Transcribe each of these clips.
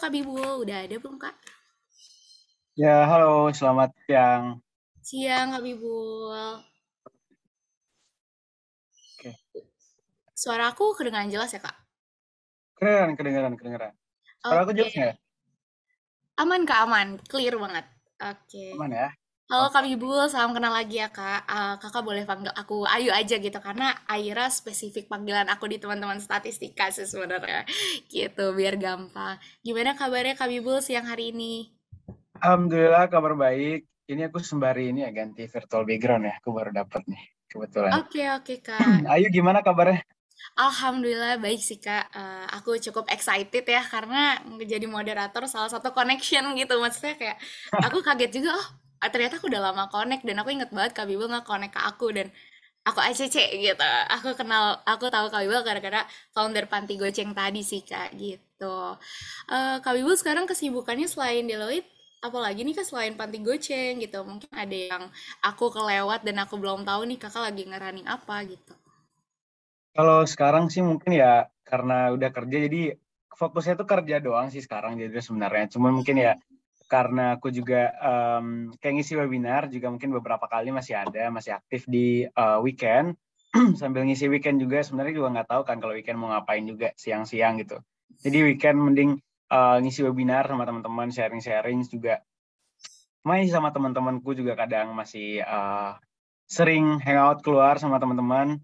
Kak Bibul, udah ada belum Kak? Ya, halo, selamat siang. Siang Kak Bibul. Oke, Suara aku kedengaran jelas ya Kak? kedengeran. Suara aku Oke, jelas nggak? aman Kak, aman. Clear banget. Oke. Aman ya? Halo Oke, Kak Bibul, salam kenal lagi ya Kak. Kakak boleh panggil aku Ayu aja gitu, karena Aira spesifik panggilan aku di teman-teman statistika sih sebenarnya. Gitu, biar gampang. Gimana kabarnya Kak Bibul siang hari ini? Alhamdulillah kabar baik. Ini aku sembari ini ya ganti virtual background ya. Aku baru dapat nih, kebetulan. Oke, oke Kak. Ayu gimana kabarnya? Alhamdulillah baik sih Kak. Aku cukup excited ya karena jadi moderator salah satu connection gitu. Maksudnya kayak aku kaget juga, oh ternyata aku udah lama connect dan aku inget banget Kak Bibel nge-connect ke aku dan aku ACC gitu. Aku tahu Kak Bibel gara-gara founder Panti Goceng tadi sih Kak gitu. Kak Bibel sekarang kesibukannya selain Deloitte, apalagi nih Kak selain Panti Goceng gitu. Mungkin ada yang aku kelewat dan aku belum tahu nih Kakak lagi ngerunning apa gitu. Kalau sekarang sih mungkin ya karena udah kerja jadi fokusnya tuh kerja doang sih sekarang jadi sebenarnya. Cuman mungkin ya karena aku juga kayak ngisi webinar juga mungkin beberapa kali masih aktif di weekend. Sambil ngisi weekend juga sebenarnya juga nggak tahu kan kalau weekend mau ngapain juga siang-siang gitu. Jadi weekend mending ngisi webinar sama teman-teman, sharing-sharing juga. Main sama teman-temanku juga kadang masih sering hangout keluar sama teman-teman.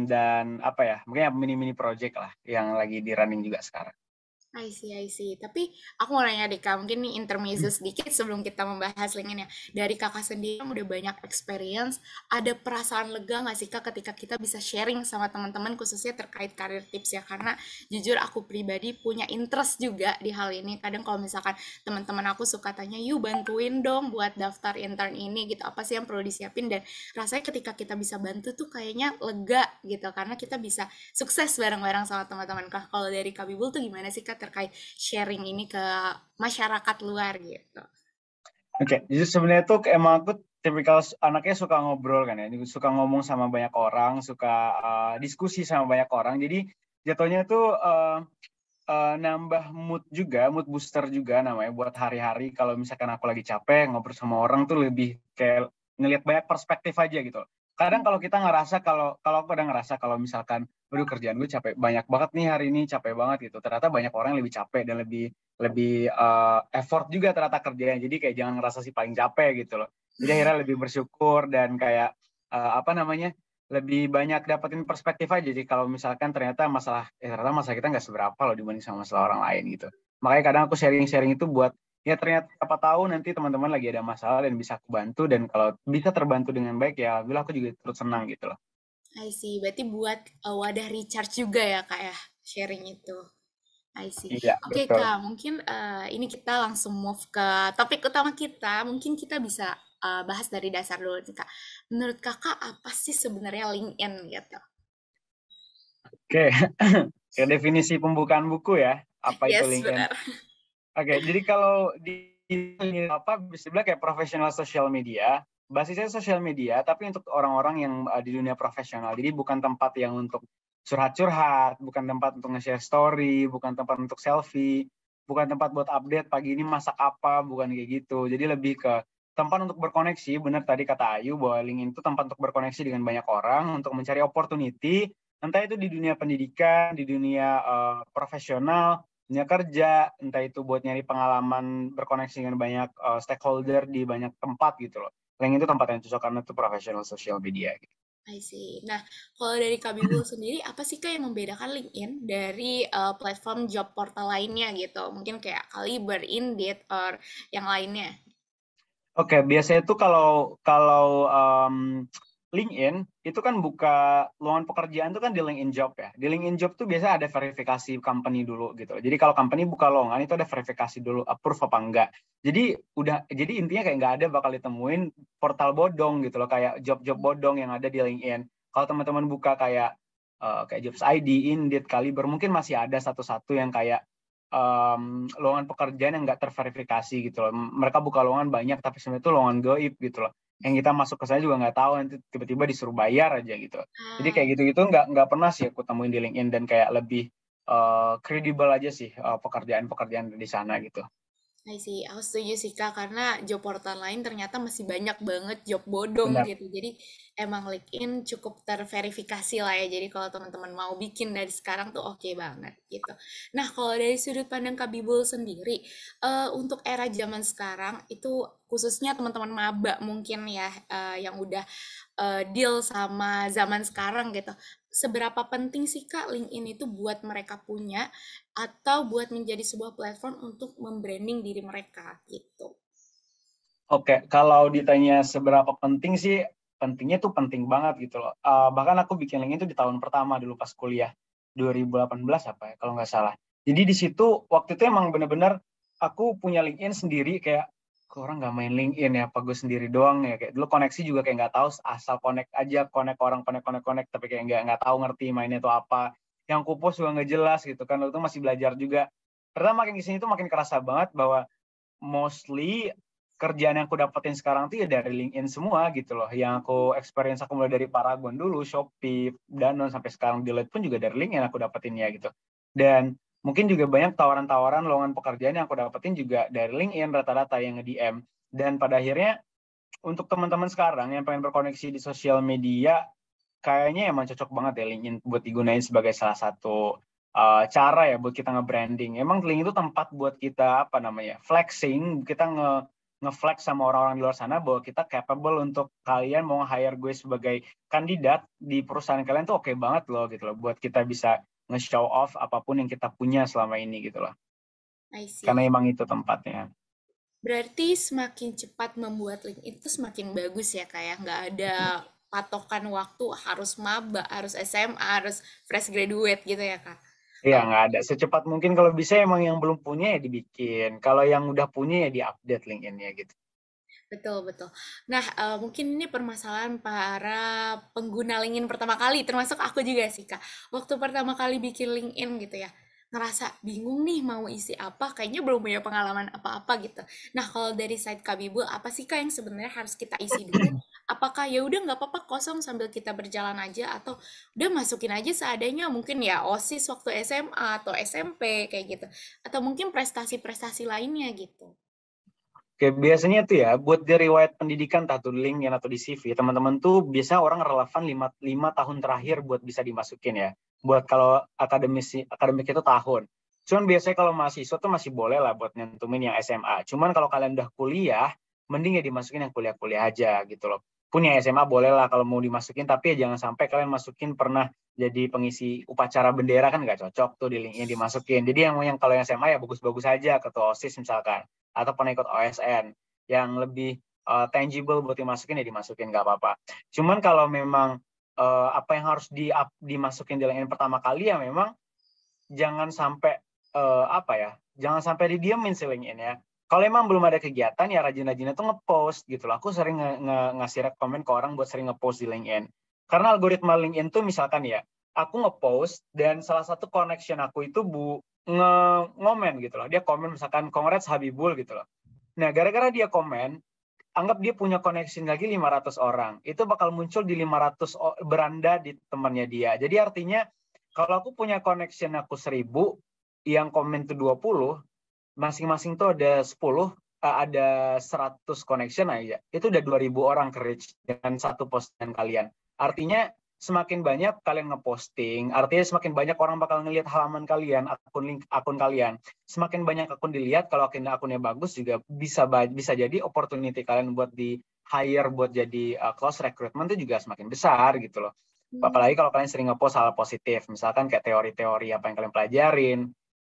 Dan apa ya, mungkin ya mini-mini project lah yang lagi di running juga sekarang. I see, I see. Tapi aku mau nanya deh Kak, mungkin nih intermezzo sedikit sebelum kita membahas LinkedIn ya. Dari Kakak sendiri yang udah banyak experience, ada perasaan lega nggak sih Kak ketika kita bisa sharing sama teman-teman khususnya terkait karir tips ya? Karena jujur aku pribadi punya interest juga di hal ini. Kadang kalau misalkan teman-teman aku suka tanya, yuk bantuin dong buat daftar intern ini gitu. Apa sih yang perlu disiapin? Dan rasanya ketika kita bisa bantu tuh kayaknya lega gitu. Karena kita bisa sukses bareng-bareng sama teman-teman Kak. Kalau dari Kak Bibul tuh gimana sih Kak terkait sharing ini ke masyarakat luar gitu? Oke, jadi sebenarnya tuh emang aku tipikal anaknya suka ngobrol kan ya, suka ngomong sama banyak orang, suka diskusi sama banyak orang. Jadi jatuhnya tuh nambah mood booster juga namanya buat hari-hari. Kalau misalkan aku lagi capek ngobrol sama orang tuh lebih kayak ngelihat banyak perspektif aja gitu. Kadang kalau kita ngerasa kalau aku kadang ngerasa kalau misalkan, waduh kerjaan gue capek banyak banget nih hari ini capek banget gitu. Ternyata banyak orang yang lebih capek dan lebih lebih effort juga ternyata kerjanya. Jadi kayak jangan ngerasa si paling capek gitu loh. Jadi akhirnya lebih bersyukur dan kayak apa namanya lebih banyak dapetin perspektif aja. Jadi kalau misalkan ternyata masalah kita nggak seberapa loh dibanding sama masalah orang lain gitu. Makanya kadang aku sharing-sharing itu buat ya ternyata siapa tahu nanti teman-teman lagi ada masalah dan bisa aku bantu dan kalau bisa terbantu dengan baik ya alhamdulillah aku juga terus senang gitu loh. I see. Berarti buat wadah recharge juga ya Kak ya, sharing itu. I see. Iya, Oke betul. Kak, mungkin ini kita langsung move ke topik utama kita. Mungkin kita bisa bahas dari dasar dulu nih Kak. Menurut Kakak apa sih sebenarnya LinkedIn gitu? Oke. Kayak definisi pembukaan buku ya, apa itu Yes, LinkedIn? benar. Oke, jadi kalau di apa bisa dibilang kayak profesional social media, basisnya sosial media, tapi untuk orang-orang yang di dunia profesional. Jadi bukan tempat yang untuk curhat-curhat, bukan tempat untuk nge-share story, bukan tempat untuk selfie, bukan tempat buat update pagi ini masak apa, bukan kayak gitu. Jadi lebih ke tempat untuk berkoneksi. Benar tadi kata Ayu bahwa LinkedIn itu tempat untuk berkoneksi dengan banyak orang untuk mencari opportunity, entah itu di dunia pendidikan, di dunia profesional dunia kerja, entah itu buat nyari pengalaman berkoneksi dengan banyak stakeholder di banyak tempat gitu loh. LinkedIn itu tempat yang cocok karena itu profesional social media. Gitu. I see. Nah, kalau dari Kak Bibul sendiri, apa sih Kak yang membedakan LinkedIn dari platform job portal lainnya gitu? Mungkin kayak Kaliber, Indeed, or yang lainnya. Oke, biasanya itu kalau kalau LinkedIn itu kan buka lowongan pekerjaan itu kan di LinkedIn Job ya. Di LinkedIn Job tuh biasa ada verifikasi company dulu gitu. Jadi kalau company buka lowongan itu ada verifikasi dulu approve apa enggak. Jadi intinya kayak nggak ada bakal ditemuin portal bodong gitu loh kayak job-job bodong yang ada di LinkedIn. Kalau teman-teman buka kayak Jobs ID, Indeed, Kaliber mungkin masih ada satu-satu yang kayak lowongan pekerjaan yang nggak terverifikasi gitu loh. Mereka buka lowongan banyak tapi sebenarnya itu lowongan goib gitu loh. Yang kita masuk ke sana juga nggak tahu nanti tiba-tiba disuruh bayar aja gitu. Jadi Ah, kayak gitu-gitu nggak pernah sih aku temuin di LinkedIn dan kayak lebih kredibel aja sih pekerjaan-pekerjaan di sana gitu. I see, aku setuju sih Kak, karena job portal lain ternyata masih banyak banget job bodong Benar. gitu. Jadi emang LinkedIn cukup terverifikasi lah ya. Jadi kalau teman-teman mau bikin dari sekarang tuh oke banget gitu. Nah, kalau dari sudut pandang Kak Bibul sendiri, untuk era zaman sekarang itu khususnya teman-teman maba mungkin ya, yang udah deal sama zaman sekarang gitu. Seberapa penting sih Kak LinkedIn itu buat mereka punya atau buat menjadi sebuah platform untuk membranding diri mereka gitu? Oke, kalau ditanya seberapa penting sih, pentingnya tuh penting banget gitu loh. Bahkan aku bikin link itu di tahun pertama dulu pas kuliah, 2018 apa ya, kalau nggak salah. Jadi di situ, waktu itu emang bener-bener aku punya LinkedIn sendiri, kayak, kok orang nggak main LinkedIn ya, apa gue sendiri doang ya. Kayak dulu koneksi juga kayak nggak tahu, asal connect aja, connect orang, connect, tapi kayak nggak tahu ngerti mainnya itu apa. Yang ku post juga nggak jelas gitu kan, waktu itu masih belajar juga. Ternyata makin kesini tuh makin kerasa banget bahwa mostly kerjaan yang aku dapetin sekarang tuh ya dari LinkedIn semua gitu loh. Yang aku experience aku mulai dari Paragon dulu, Shopee, Danone sampai sekarang Deloitte pun juga dari LinkedIn aku dapetinnya gitu. Dan mungkin juga banyak tawaran-tawaran lowongan pekerjaan yang aku dapetin juga dari LinkedIn rata-rata yang nge-DM. Dan pada akhirnya untuk teman-teman sekarang yang pengen berkoneksi di sosial media, kayaknya emang cocok banget ya LinkedIn buat digunain sebagai salah satu cara ya buat kita nge-branding. Emang LinkedIn itu tempat buat kita apa namanya flexing, kita nge-flex sama orang-orang di luar sana bahwa kita capable untuk kalian mau hire gue sebagai kandidat di perusahaan kalian tuh oke banget loh gitu loh, buat kita bisa nge-show off apapun yang kita punya selama ini gitu loh. I Karena see. emang itu tempatnya. Berarti semakin cepat membuat link itu semakin bagus ya Kak ya. Nggak ada patokan waktu harus maba, harus SMA, harus fresh graduate gitu ya Kak. Iya, Oh, nggak ada. Secepat mungkin kalau bisa emang yang belum punya ya dibikin. Kalau yang udah punya ya di-update LinkedIn-nya gitu. betul, betul. Nah, mungkin ini permasalahan para pengguna LinkedIn pertama kali, termasuk aku juga sih, Kak. Waktu pertama kali bikin LinkedIn gitu ya, ngerasa bingung nih mau isi apa, kayaknya belum punya pengalaman apa-apa gitu. Nah, kalau dari side Kak Bibul, apa sih Kak yang sebenarnya harus kita isi dulu? Apakah ya udah nggak apa-apa kosong sambil kita berjalan aja atau udah masukin aja seadanya mungkin ya OSIS waktu SMA atau SMP kayak gitu atau mungkin prestasi-prestasi lainnya gitu. Oke, biasanya tuh ya, buat di riwayat pendidikan, entah tuh LinkedIn atau di CV, teman-teman tuh biasa orang relevan 5 tahun terakhir buat bisa dimasukin ya. Buat kalau akademik itu tahun. Cuman biasanya kalau mahasiswa tuh masih boleh lah buat nyentumin yang SMA. Cuman kalau kalian udah kuliah, mending ya dimasukin yang kuliah-kuliah aja gitu loh. Punya SMA boleh lah kalau mau dimasukin, tapi ya jangan sampai kalian masukin pernah jadi pengisi upacara bendera, kan nggak cocok tuh di linknya dimasukin. Jadi yang kalau yang SMA ya bagus-bagus aja, ketua OSIS misalkan atau pernah ikut OSN yang lebih tangible buat dimasukin ya dimasukin nggak apa-apa. Cuman kalau memang apa yang harus dimasukin di LinkedIn pertama kali ya memang jangan sampai apa ya, jangan sampai didiemin sih LinkedIn ya. Kalau emang belum ada kegiatan ya rajin-rajinnya tuh ngepost gitu loh. Aku sering ngasih rekomen ke orang buat sering ngepost di LinkedIn. Karena algoritma LinkedIn tuh misalkan ya, aku ngepost dan salah satu connection aku itu ngomen gitu loh. Dia komen misalkan congrats Habibul gitu loh. Nah, gara-gara dia komen, anggap dia punya connection lagi 500 orang. Itu bakal muncul di 500 beranda di temannya dia. Jadi artinya kalau aku punya connection aku 1000, yang komen tuh 20, masing-masing tuh ada 10, ada 100 connection aja. Itu udah 2000 orang ke reach dengan satu postingan kalian. Artinya semakin banyak kalian ngeposting, artinya semakin banyak orang bakal ngelihat halaman kalian, akun kalian. Semakin banyak akun dilihat, kalau akunnya bagus juga bisa jadi opportunity kalian buat di hire buat jadi close recruitment itu juga semakin besar gitu loh. Hmm. Apalagi kalau kalian sering ngepost hal positif, misalkan kayak teori-teori apa yang kalian pelajarin,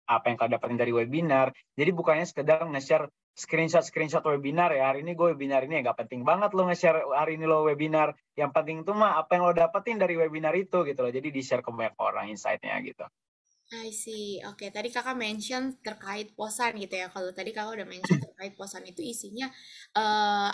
apa yang kalian dapetin dari webinar. Jadi bukannya sekedar nge-share screenshot webinar ya. Hari ini gue webinar ini ya, gak penting banget lo nge-share hari ini lo webinar. Yang penting tuh mah apa yang lo dapetin dari webinar itu gitu loh. Jadi di-share ke banyak orang insight-nya gitu. I see. Oke, tadi kakak mention terkait posan gitu ya. Kalau tadi kakak udah mention terkait posan itu isinya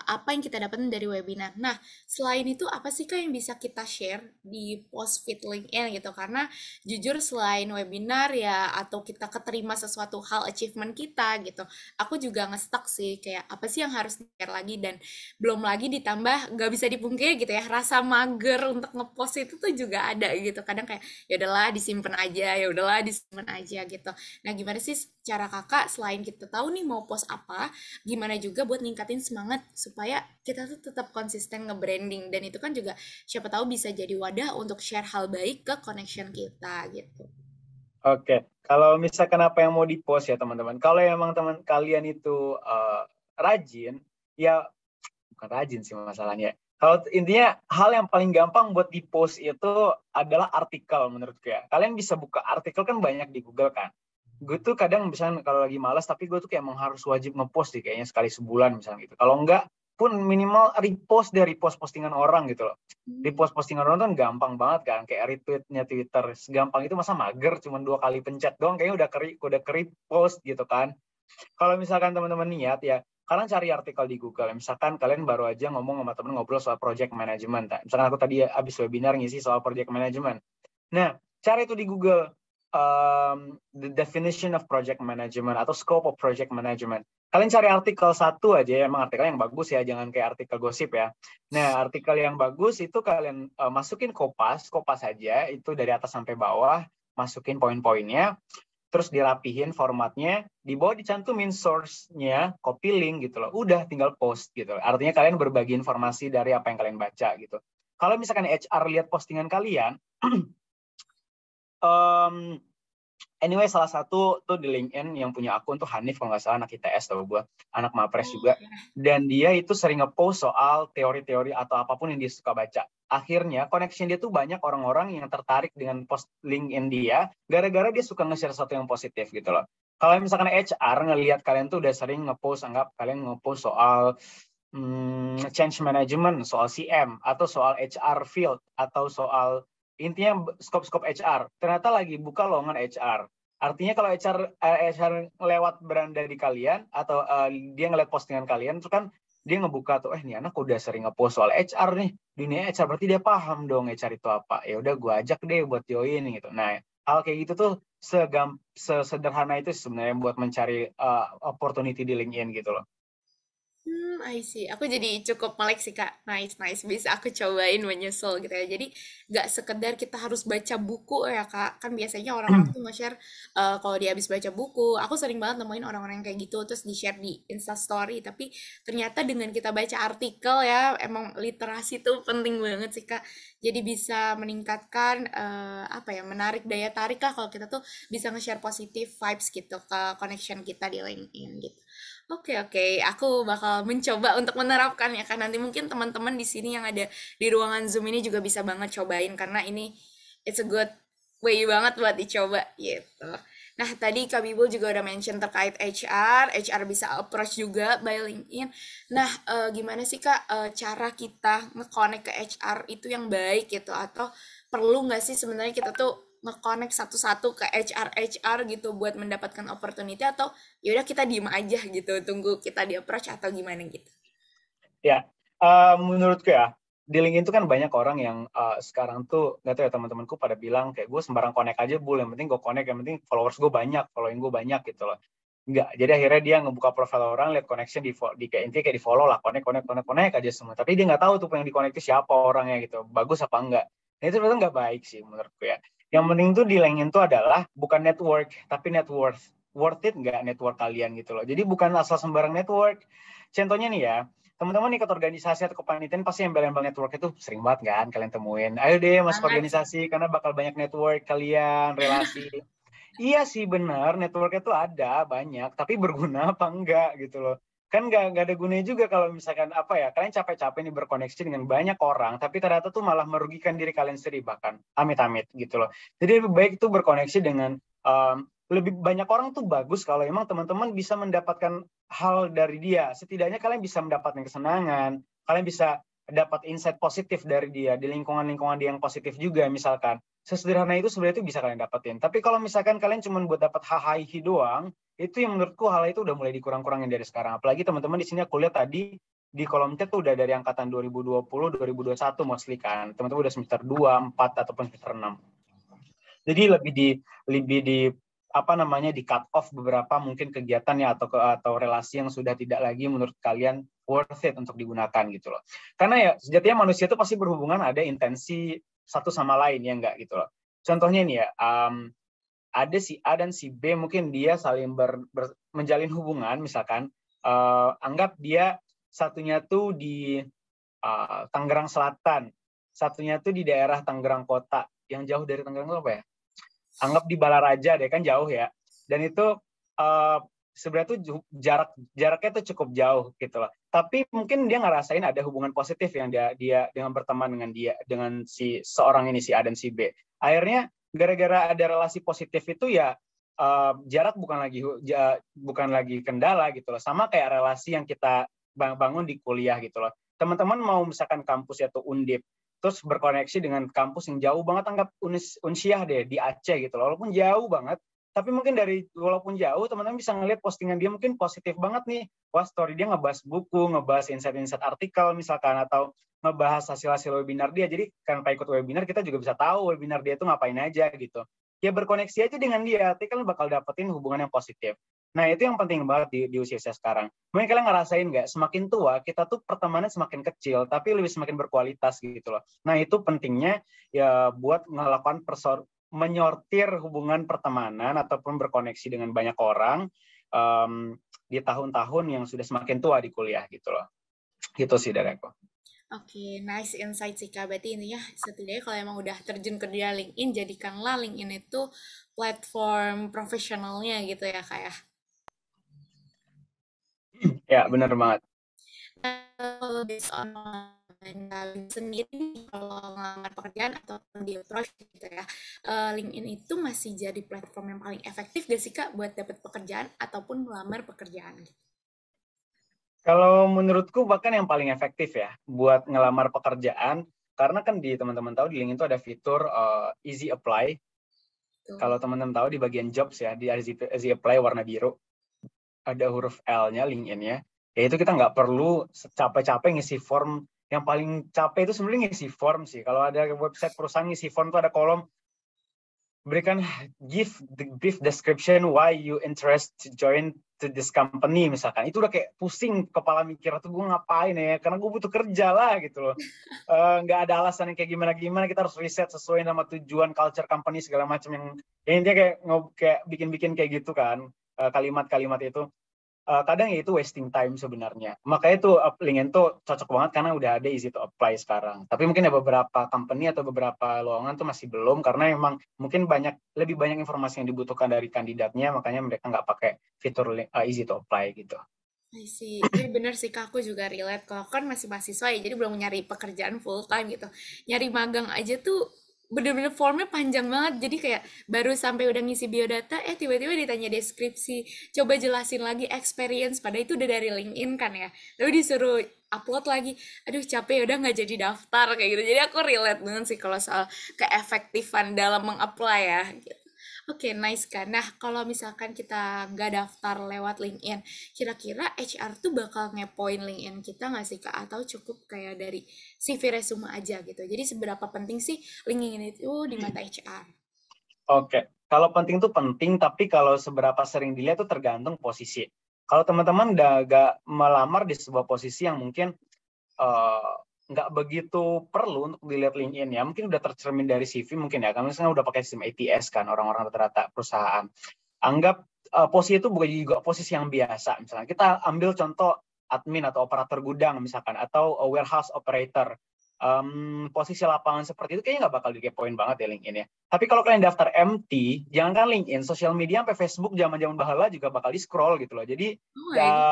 apa yang kita dapetin dari webinar. Nah, selain itu apa sih kak yang bisa kita share di post feed LinkedIn gitu? Karena jujur selain webinar ya atau kita keterima sesuatu hal achievement kita gitu, aku juga ngestak sih kayak apa sih yang harus di share lagi dan belum lagi ditambah nggak bisa dipungkiri gitu ya rasa mager untuk ngepost itu tuh juga ada gitu. Kadang kayak ya udahlah disimpan aja, ya udahlah disimpan aja gitu. Nah, gimana sih cara kakak selain kita tahu nih mau post apa, gimana juga buat ningkatin semangat supaya kita tuh tetap konsisten nge-branding, dan itu kan juga siapa tahu bisa jadi wadah untuk share hal baik ke connection kita gitu. Oke, kalau misalkan apa yang mau di-post ya teman-teman, kalau emang teman kalian itu rajin, ya bukan rajin sih masalahnya. Kalau intinya hal yang paling gampang buat di-post itu adalah artikel menurutku ya. Kalian bisa buka artikel kan banyak di Google kan. Gue tuh kadang misalnya kalau lagi malas, tapi gue tuh kayak emang harus wajib nge-post sih kayaknya sekali sebulan misalnya gitu. Kalau enggak pun minimal repost dari repost postingan orang gitu loh. Repost postingan orang kan gampang banget kan, kayak retweetnya Twitter segampang itu, masa mager cuma 2 kali pencet doang kayaknya udah ke repost gitu kan. Kalau misalkan teman-teman niat ya, kalian cari artikel di Google. Misalkan kalian baru aja ngomong sama temen ngobrol soal project management. Misalkan aku tadi habis webinar ngisi soal project management. Nah, cari itu di Google. The definition of project management atau scope of project management. Kalian cari artikel satu aja, emang artikel yang bagus ya, jangan kayak artikel gosip ya. Nah, artikel yang bagus itu kalian masukin kopas aja, itu dari atas sampai bawah, masukin poin-poinnya, terus dirapihin formatnya, di bawah dicantumin source-nya, copy link gitu loh. Udah tinggal post gitu. Artinya kalian berbagi informasi dari apa yang kalian baca gitu. Kalau misalkan HR lihat postingan kalian, anyway, salah satu tuh di LinkedIn yang punya akun tuh Hanif kalau nggak salah, anak ITS tau gue, anak Mapres juga. Dan dia itu sering ngepost soal teori-teori atau apapun yang dia suka baca. Akhirnya connection dia tuh banyak orang-orang yang tertarik dengan post LinkedIn dia, gara-gara dia suka nge-share sesuatu yang positif gitu loh. Kalau misalkan HR ngelihat kalian tuh udah sering ngepost, anggap kalian ngepost soal change management, soal CM, atau soal HR field, atau soal intinya skop-skop HR, ternyata lagi buka lowongan HR. Artinya kalau HR lewat beranda di kalian, atau dia ngeliat postingan kalian, itu kan dia ngebuka tuh, ini anak udah sering ngepost soal HR nih, dunia HR, berarti dia paham dong HR itu apa. Ya udah gue ajak deh buat join gitu. Nah, hal kayak gitu tuh sesederhana itu sebenarnya buat mencari opportunity di LinkedIn gitu loh. I see. Aku jadi cukup melek sih, Kak. Nice, nice. Bisa aku cobain menyusul gitu ya. Jadi nggak sekedar kita harus baca buku ya, Kak. Kan biasanya orang-orang tuh nge-share kalau dia habis baca buku. Aku sering banget nemuin orang-orang yang kayak gitu terus di-share di Instastory. Tapi ternyata dengan kita baca artikel ya, emang literasi tuh penting banget sih, Kak. Jadi bisa meningkatkan apa ya, menarik daya tarik lah kalau kita tuh bisa nge-share positive vibes gitu ke connection kita di LinkedIn gitu. Oke, oke, aku bakal mencoba untuk menerapkan ya kan. Nanti mungkin teman-teman di sini yang ada di ruangan Zoom ini juga bisa banget cobain karena ini it's a good way banget buat dicoba gitu. Nah, tadi Kak Bibul juga udah mention terkait HR bisa approach juga by LinkedIn. Nah, gimana sih Kak cara kita nge-connect ke HR itu yang baik gitu, atau perlu nggak sih sebenarnya kita tuh nge-connect satu-satu ke HR gitu buat mendapatkan opportunity, atau yaudah kita diem aja gitu tunggu kita di approach atau gimana gitu? Ya, menurutku ya, di LinkedIn itu kan banyak orang yang sekarang tuh, nggak tahu ya, teman-temanku pada bilang kayak gue sembarang connect aja, yang penting gue connect, yang penting followers gue banyak, following gue banyak gitu loh. Enggak, jadi akhirnya dia ngebuka profile orang, lihat connection, di kayak intinya kayak di follow lah, connect aja semua. Tapi dia nggak tahu tuh yang di connect itu siapa orangnya gitu, bagus apa enggak. Nah, itu sebenarnya nggak baik sih menurutku ya. Yang penting tuh di LinkedIn tuh adalah bukan network, tapi net worth. Worth it nggak network kalian gitu loh. Jadi bukan asal sembarang network. Contohnya nih ya, teman-teman ikut organisasi atau kepanitiaan pasti embel-embel network itu sering banget kan kalian temuin. Ayo deh masuk Banget sih. organisasi karena bakal banyak network kalian, relasi. Iya sih benar, networknya tuh ada banyak, tapi berguna apa enggak gitu loh. Kan nggak ada gunanya juga kalau misalkan apa ya, kalian capek-capek nih berkoneksi dengan banyak orang, tapi ternyata tuh malah merugikan diri kalian sendiri bahkan, amit-amit gitu loh. Jadi lebih baik tuh berkoneksi dengan lebih banyak orang tuh bagus kalau emang teman-teman bisa mendapatkan hal dari dia. Setidaknya kalian bisa mendapatkan kesenangan, kalian bisa dapat insight positif dari dia, di lingkungan-lingkungan dia yang positif juga misalkan. Sesederhana itu sebenarnya itu bisa kalian dapetin. Tapi kalau misalkan kalian cuma buat dapat hahaha doang, itu yang menurutku hal itu udah mulai dikurang-kurangin dari sekarang. Apalagi teman-teman di sini aku lihat tadi di kolom chat tuh udah dari angkatan 2020, 2021 mostly kan. Teman-teman udah semester 2, 4 ataupun semester 6. Jadi lebih di apa namanya di cut off beberapa mungkin kegiatan ya atau relasi yang sudah tidak lagi menurut kalian worth it untuk digunakan gitu loh. Karena ya sejatinya manusia itu pasti berhubungan ada intensi satu sama lain ya enggak gitu loh. Contohnya nih ya, ada si A dan si B mungkin dia saling menjalin hubungan, misalkan anggap dia satunya tuh di Tangerang Selatan, satunya tuh di daerah Tangerang Kota, yang jauh dari Tangerang itu apa ya? Anggap di Balaraja deh, kan jauh ya. Dan itu sebenarnya tuh jaraknya tuh cukup jauh gitu loh. Tapi mungkin dia ngerasain ada hubungan positif yang dia dengan berteman dengan si seorang ini, si A dan si B. Akhirnya gara-gara ada relasi positif itu ya jarak bukan lagi kendala gitu loh. Sama kayak relasi yang kita bangun di kuliah gitu loh. Teman-teman mau misalkan kampus atau Undip, terus berkoneksi dengan kampus yang jauh banget, anggap Unsyah deh di Aceh gitu loh. Walaupun jauh banget, tapi mungkin walaupun jauh, teman-teman bisa ngeliat postingan dia mungkin positif banget nih. Wah, story dia ngebahas buku, ngebahas insight-insight artikel misalkan, atau ngebahas hasil-hasil webinar dia. Jadi tanpa ikut webinar, kita juga bisa tahu webinar dia tuh ngapain aja gitu. Ya berkoneksi aja dengan dia, nanti kalian bakal dapetin hubungan yang positif. Nah, itu yang penting banget di usia saya sekarang. Mungkin kalian ngerasain nggak, semakin tua, kita tuh pertemanan semakin kecil, tapi semakin berkualitas gitu loh. Nah, itu pentingnya ya buat melakukan menyortir hubungan pertemanan ataupun berkoneksi dengan banyak orang di tahun-tahun yang sudah semakin tua di kuliah gitu loh. Gitu sih dari aku. Oke, nice insight sih Kak. Berarti intinya setidaknya kalau emang udah terjun ke dunia LinkedIn, jadikanlah LinkedIn itu platform profesionalnya gitu ya Kak ya. Ya, benar banget. Kalau based on Kak sendiri, kalau ngelamar pekerjaan ataupun di approach gitu ya, LinkedIn itu masih jadi platform yang paling efektif gak sih Kak buat dapat pekerjaan ataupun melamar pekerjaan gitu? Kalau menurutku bahkan yang paling efektif ya buat ngelamar pekerjaan, karena kan teman-teman tahu di LinkedIn itu ada fitur easy apply. Tuh. Kalau teman-teman tahu di bagian jobs ya, di easy apply warna biru, ada huruf L-nya LinkedIn-nya. Yaitu kita nggak perlu capek-capek ngisi form. Yang paling capek itu sebenarnya ngisi form sih. Kalau ada website perusahaan ngisi form tuh ada kolom berikan give the brief description why you interest to join to this company misalkan. Itu udah kayak pusing kepala mikir tuh gue ngapain ya, karena gue butuh kerja lah gitu loh. Nggak ada alasan yang kayak gimana kita harus riset sesuai nama tujuan culture company segala macam yang intinya kayak bikin kayak gitu kan, kalimat-kalimat itu. Kadang ya itu wasting time sebenarnya. Makanya tuh LinkedIn tuh cocok banget karena udah ada easy to apply sekarang. Tapi mungkin ada beberapa company atau beberapa lowongan tuh masih belum, karena emang mungkin lebih banyak informasi yang dibutuhkan dari kandidatnya, makanya mereka nggak pakai fitur easy to apply gitu. I see. Tapi bener sih Kak, aku juga relate. Kalau kan masih mahasiswa ya, jadi belum nyari pekerjaan full time gitu. Nyari magang aja tuh bener-bener formnya panjang banget. Jadi kayak baru sampai udah ngisi biodata, tiba-tiba ditanya deskripsi. Coba jelasin lagi experience. Padahal itu udah dari LinkedIn kan ya. Tapi disuruh upload lagi. Aduh capek, udah nggak jadi daftar kayak gitu. Jadi aku relate banget sih kalau soal keefektifan dalam meng-apply ya. Gitu. Oke, nice kan. Nah, kalau misalkan kita nggak daftar lewat LinkedIn, kira-kira HR tuh bakal ngepoin LinkedIn kita nggak sih, Kak? Atau cukup kayak dari CV resume aja gitu? Jadi seberapa penting sih LinkedIn itu di mata HR? Oke, kalau penting tuh penting, tapi kalau seberapa sering dilihat tuh tergantung posisi. Kalau teman-teman udah gak melamar di sebuah posisi yang mungkin nggak begitu perlu untuk dilihat LinkedIn ya, mungkin udah tercermin dari CV mungkin ya, karena misalnya udah pakai sistem ATS kan orang-orang rata-rata perusahaan. Anggap posisi itu bukan juga posisi yang biasa. Misalnya kita ambil contoh admin atau operator gudang misalkan, atau warehouse operator. Posisi lapangan seperti itu kayaknya nggak bakal dikepoin banget ya LinkedIn ya. Tapi kalau kalian daftar MT, jangankan LinkedIn, sosial media sampai Facebook zaman-zaman bahala juga bakal di-scroll gitu loh. Jadi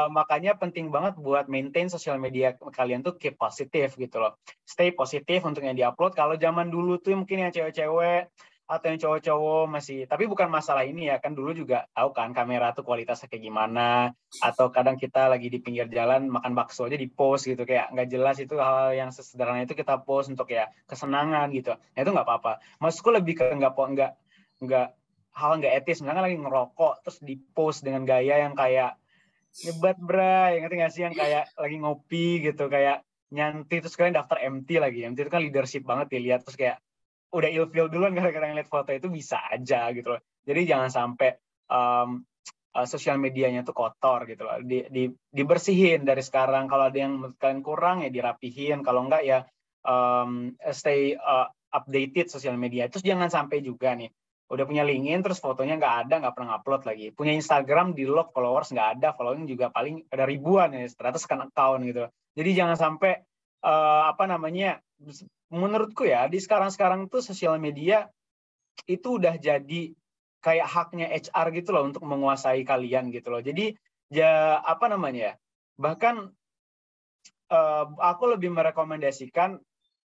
makanya penting banget buat maintain sosial media kalian tuh keep positif gitu loh. Stay positif untuk yang di-upload. Kalau zaman dulu tuh mungkin yang cewek-cewek atau yang cowok-cowok masih, tapi bukan masalah ini ya, kan dulu juga tahu kan kamera tuh kualitasnya kayak gimana, atau kadang kita lagi di pinggir jalan makan bakso aja di post gitu, kayak nggak jelas. Itu hal yang sesederhana itu kita post untuk ya kesenangan gitu. Nah, itu nggak apa-apa. Maksudku lebih ke nggak hal nggak etis, misalnya lagi ngerokok terus di post dengan gaya yang kayak nyebat bray, ngerti nggak sih, yang kayak lagi ngopi gitu, kayak nyantai, terus kalian daftar MT lagi. MT itu kan leadership banget dilihat, terus kayak udah ilfeel duluan gara-gara ngeliat foto itu, bisa aja gitu loh. Jadi jangan sampai sosial medianya tuh kotor gitu loh. Dibersihin dari sekarang. Kalau ada yang kalian kurang ya dirapihin. Kalau enggak ya stay updated sosial media. Terus jangan sampai juga nih, Udah punya LinkedIn, terus fotonya nggak ada, nggak pernah upload lagi. Punya Instagram, di lock, followers nggak ada, following juga paling ada ribuan ya, ternyata sekan account gitu. Jadi jangan sampai, apa namanya, menurutku ya, di sekarang-sekarang tuh sosial media itu udah jadi kayak haknya HR gitu loh untuk menguasai kalian gitu loh. Jadi ya apa namanya ya, bahkan aku lebih merekomendasikan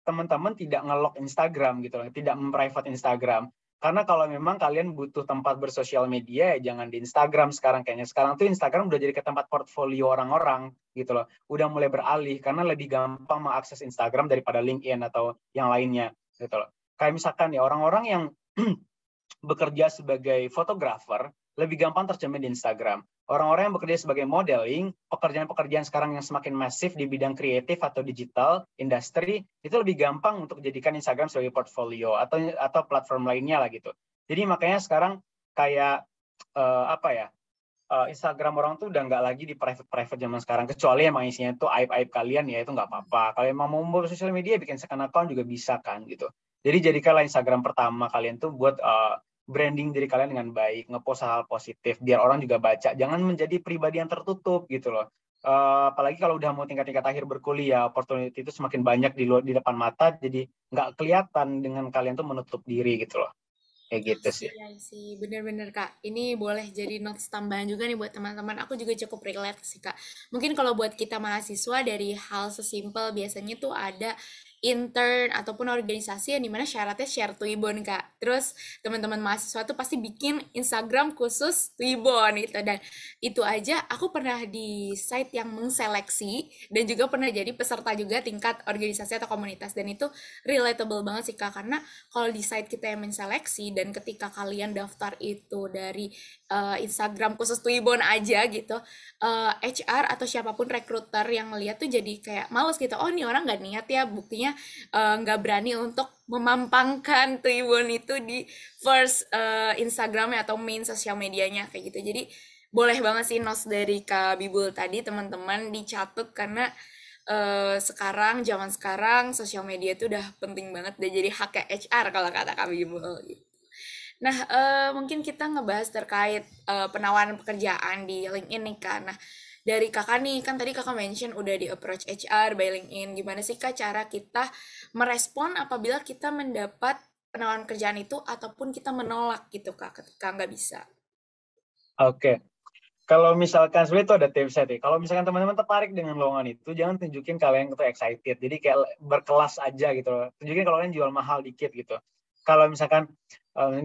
teman-teman tidak nge-lock Instagram gitu loh, tidak memprivate Instagram. Karena kalau memang kalian butuh tempat bersosial media, ya jangan di Instagram sekarang kayaknya. Sekarang tuh Instagram udah jadi ke tempat portfolio orang-orang gitu loh. Udah mulai beralih karena lebih gampang mengakses Instagram daripada LinkedIn atau yang lainnya gitu loh. Kayak misalkan ya orang-orang yang bekerja sebagai fotografer lebih gampang tercermin di Instagram. Orang-orang yang bekerja sebagai modeling, pekerjaan-pekerjaan sekarang yang semakin masif di bidang kreatif atau digital, industri, itu lebih gampang untuk jadikan Instagram sebagai portfolio atau platform lainnya lah gitu. Jadi makanya sekarang kayak apa ya, Instagram orang tuh udah nggak lagi di private zaman sekarang, kecuali emang isinya tuh aib-aib kalian ya itu nggak apa-apa. Kalau emang mau bersosial media bikin second account juga bisa kan gitu. Jadi jadikanlah Instagram pertama kalian tuh buat branding diri kalian dengan baik, ngepost hal positif biar orang juga baca. Jangan menjadi pribadi yang tertutup gitu loh. Apalagi kalau udah mau tingkat-tingkat akhir berkuliah, opportunity itu semakin banyak di depan mata, jadi nggak kelihatan dengan kalian tuh menutup diri gitu loh. Kayak gitu sih. Iya sih, bener-bener Kak. Ini boleh jadi notes tambahan juga nih buat teman-teman. Aku juga cukup relate sih Kak. Mungkin kalau buat kita mahasiswa dari hal sesimpel biasanya tuh ada intern ataupun organisasi yang dimana syaratnya share Twibbon Kak. Terus teman-teman mahasiswa tuh pasti bikin Instagram khusus Twibbon gitu. Dan itu aja aku pernah di site yang mengseleksi dan juga pernah jadi peserta juga tingkat organisasi atau komunitas. Dan itu relatable banget sih Kak. Karena kalau di site kita yang menseleksi dan ketika kalian daftar itu dari Instagram khusus Twibbon aja gitu, HR atau siapapun rekruter yang ngeliat tuh jadi kayak males gitu. Oh, ini orang nggak niat ya, buktinya nggak berani untuk memampangkan Twibbon itu di first Instagramnya atau main sosial medianya kayak gitu. Jadi boleh banget sih nos dari Kak Bibul tadi teman-teman dicatat karena sekarang zaman sekarang sosial media itu udah penting banget udah jadi haknya HR kalau kata kami gitu. Nah, mungkin kita ngebahas terkait penawaran pekerjaan di LinkedIn nih Kak. Nah, dari Kakak nih, kan tadi Kakak mention udah di approach HR by LinkedIn. Gimana sih Kak cara kita merespon apabila kita mendapat penawaran kerjaan itu ataupun kita menolak gitu Kak ketika nggak bisa? Oke. Kalau misalkan sebenarnya itu ada tipsnya nih. Kalau misalkan teman-teman tertarik dengan lowongan itu, jangan tunjukin kalian itu excited. Jadi kayak berkelas aja gitu loh. Tunjukin kalau kalian jual mahal dikit gitu. Kalau misalkan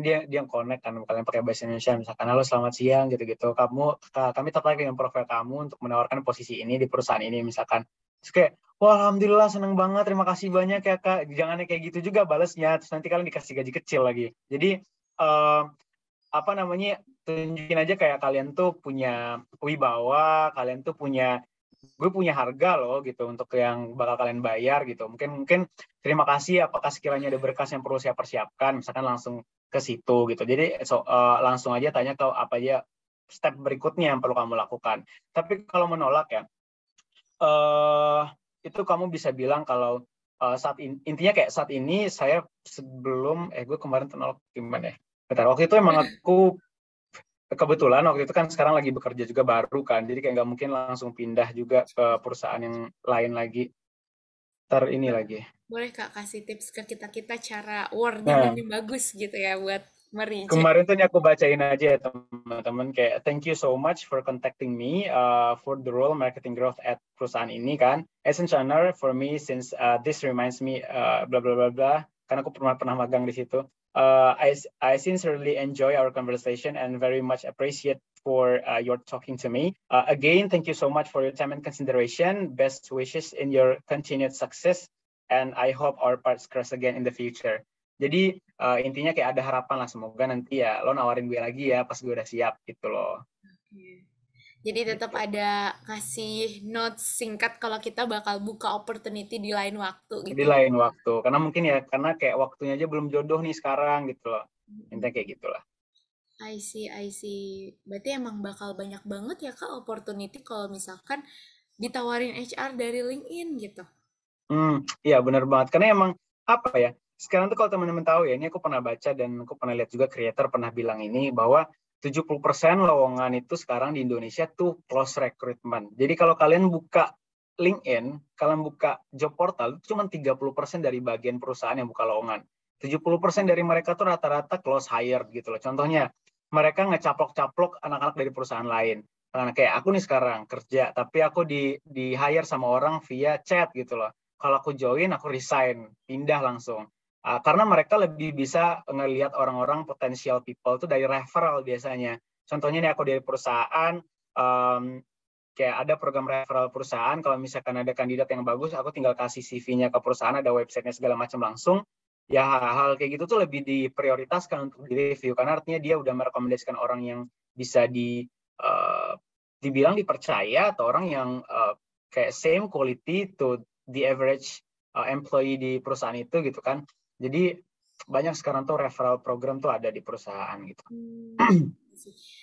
dia connect kan kalian pakai bahasa Indonesia, misalkan halo selamat siang gitu-gitu. Kami tertarik dengan profil kamu untuk menawarkan posisi ini di perusahaan ini misalkan. Terus kayak wah alhamdulillah seneng banget, terima kasih banyak ya Kak. Jangan kayak gitu juga balesnya. Terus nanti kalian dikasih gaji kecil lagi. Jadi apa namanya, tunjukin aja kayak kalian tuh punya wibawa, kalian tuh gue punya harga loh gitu untuk yang bakal kalian bayar gitu. Mungkin terima kasih, apakah sekiranya ada berkas yang perlu saya persiapkan, misalkan langsung ke situ gitu. Jadi langsung aja tanya ke apa aja step berikutnya yang perlu kamu lakukan. Tapi kalau menolak ya, itu kamu bisa bilang kalau intinya kayak saat ini saya sebelum gue kemarin menolak gimana ya? Bentar, waktu itu emang aku kebetulan waktu itu kan sekarang lagi bekerja juga baru kan, jadi kayak nggak mungkin langsung pindah juga ke perusahaan yang lain lagi. Ntar ini lagi. Boleh Kak kasih tips ke kita-kita cara wordingan Nah, yang bagus gitu ya buat mereject. kemarin tuh ini aku bacain aja ya teman-teman kayak thank you so much for contacting me for the role marketing growth at perusahaan ini kan. It's an honor for me since this reminds me bla bla bla bla karena aku pernah magang di situ. I sincerely enjoy our conversation and very much appreciate for your talking to me. Again, thank you so much for your time and consideration. Best wishes in your continued success and I hope our paths cross again in the future. Jadi intinya kayak ada harapan lah semoga nanti ya lo nawarin gue lagi ya pas gue udah siap gitu loh. Jadi tetap Gitu. ada kasih notes singkat kalau kita bakal buka opportunity di lain waktu Di gitu ya. lain waktu karena mungkin ya karena kayak waktunya aja belum jodoh nih sekarang gitu loh. Intinya kayak gitulah. I see, I see. Berarti emang bakal banyak banget ya Kak opportunity kalau misalkan ditawarin HR dari LinkedIn gitu. Iya benar banget karena emang apa ya sekarang tuh kalau teman-teman tahu ya, ini aku pernah baca dan aku pernah lihat juga creator pernah bilang ini bahwa 70% lowongan itu sekarang di Indonesia tuh close recruitment. Jadi kalau kalian buka LinkedIn, kalian buka job portal, itu cuma 30% dari bagian perusahaan yang buka lowongan. 70% dari mereka tuh rata-rata close hire gitu loh. Contohnya, mereka ngecaplok-caplok anak-anak dari perusahaan lain. Karena kayak aku nih sekarang kerja, tapi aku di hire sama orang via chat gitu loh. Kalau aku join, aku resign, pindah langsung. Karena mereka lebih bisa ngelihat orang-orang potential people itu dari referral biasanya. Contohnya nih aku dari perusahaan, kayak ada program referral perusahaan, kalau misalkan ada kandidat yang bagus, aku tinggal kasih CV-nya ke perusahaan, ada websitenya segala macam langsung. Ya hal-hal kayak gitu tuh lebih diprioritaskan untuk di-review, karena artinya dia udah merekomendasikan orang yang bisa dibilang dipercaya, atau orang yang kayak same quality to the average employee di perusahaan itu gitu kan. Jadi banyak sekarang tuh referral program tuh ada di perusahaan gitu.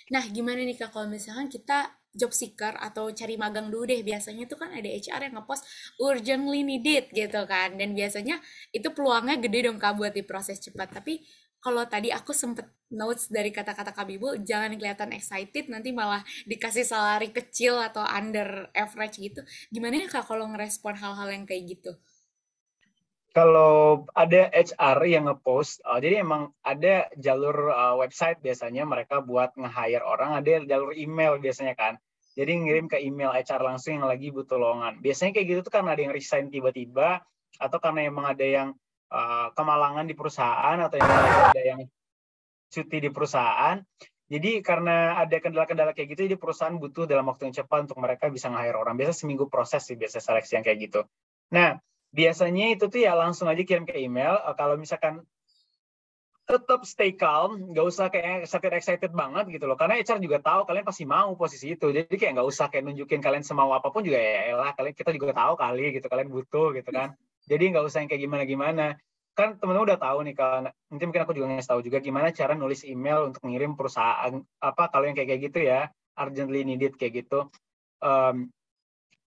Nah, gimana nih Kak kalau misalkan kita job seeker atau cari magang dulu deh. Biasanya tuh kan ada HR yang ngepost urgently needed gitu kan. Dan biasanya itu peluangnya gede dong Kak buat diproses cepat. Tapi kalau tadi aku sempet notes dari kata-kata Kak Bibu, jangan kelihatan excited nanti malah dikasih salary kecil atau under average gitu. Gimana ya Kak kalau ngerespon hal-hal yang kayak gitu? Kalau ada HR yang ngepost, jadi emang ada jalur website biasanya mereka buat nge-hire orang, ada jalur email biasanya kan. Jadi ngirim ke email HR langsung yang lagi butuh lowongan. Biasanya kayak gitu tuh karena ada yang resign tiba-tiba, atau karena emang ada yang kemalangan di perusahaan, atau yang ada yang cuti di perusahaan. Jadi karena ada kendala-kendala kayak gitu, jadi perusahaan butuh dalam waktu yang cepat untuk mereka bisa nge-hire orang. Biasa seminggu proses sih, biasa seleksi yang kayak gitu. Nah, biasanya itu tuh ya langsung aja kirim ke email. Kalau misalkan tetap stay calm, nggak usah kayak excited banget gitu loh. Karena HR juga tahu kalian pasti mau posisi itu. Jadi kayak nggak usah kayak nunjukin kalian semau apapun juga ya lah. Kita juga tahu kali gitu, kalian butuh gitu kan. Jadi nggak usah yang kayak gimana-gimana. Kan temen-temen udah tahu nih, kalau nanti mungkin aku juga ngasih tahu juga gimana cara nulis email untuk ngirim perusahaan apa kalau yang kayak gitu ya, urgently needed kayak gitu.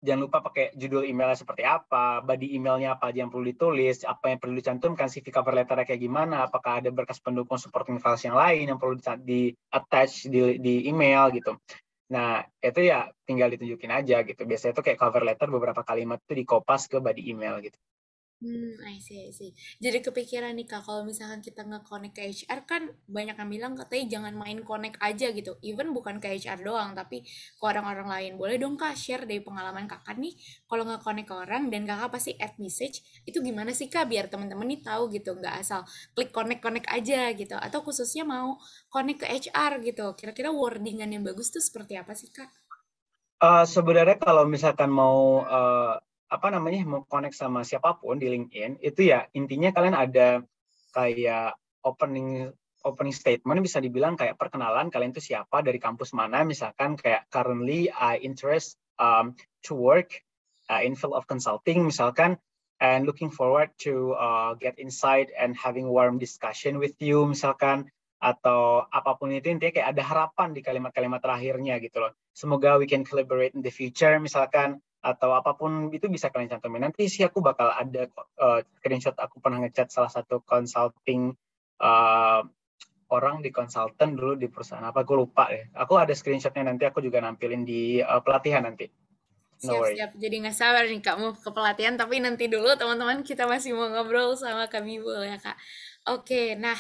Jangan lupa pakai judul emailnya seperti apa, body emailnya apa aja yang perlu ditulis, apa yang perlu dicantumkan, CV cover letternya kayak gimana, apakah ada berkas pendukung supporting files yang lain yang perlu di-attach di email gitu. Nah, itu ya tinggal ditunjukin aja gitu. Biasanya itu kayak cover letter beberapa kalimat itu dikopas ke body email gitu. I see, I see. Jadi kepikiran nih Kak, kalau misalkan kita nge-connect ke HR kan banyak yang bilang katanya jangan main connect aja gitu. Even bukan ke HR doang, tapi ke orang-orang lain. Boleh dong Kak share dari pengalaman Kakak nih, kalau nge-connect ke orang dan Kakak pasti add message, itu gimana sih Kak biar teman-teman nih tahu gitu, nggak asal klik connect-connect aja gitu. Atau khususnya mau connect ke HR gitu. Kira-kira wordingan yang bagus tuh seperti apa sih Kak? Sebenarnya kalau misalkan mau mau connect sama siapapun di LinkedIn, itu ya intinya kalian ada kayak opening statement, bisa dibilang kayak perkenalan kalian itu siapa, dari kampus mana, misalkan kayak currently I interest to work in field of consulting misalkan, and looking forward to get insight and having warm discussion with you misalkan, atau apapun itu, intinya kayak ada harapan di kalimat-kalimat terakhirnya gitu loh. Semoga we can collaborate in the future misalkan, atau apapun itu bisa kalian cantumin. Nanti sih aku bakal ada screenshot, aku pernah ngechat salah satu consulting orang di konsultan dulu di perusahaan apa, gue lupa deh. Aku ada screenshotnya, nanti aku juga nampilin di pelatihan nanti. No worry. Siap-siap, jadi nggak sabar nih Kak mau ke pelatihan, tapi nanti dulu teman-teman kita masih mau ngobrol sama Kak Bibul ya Kak. Oke, nah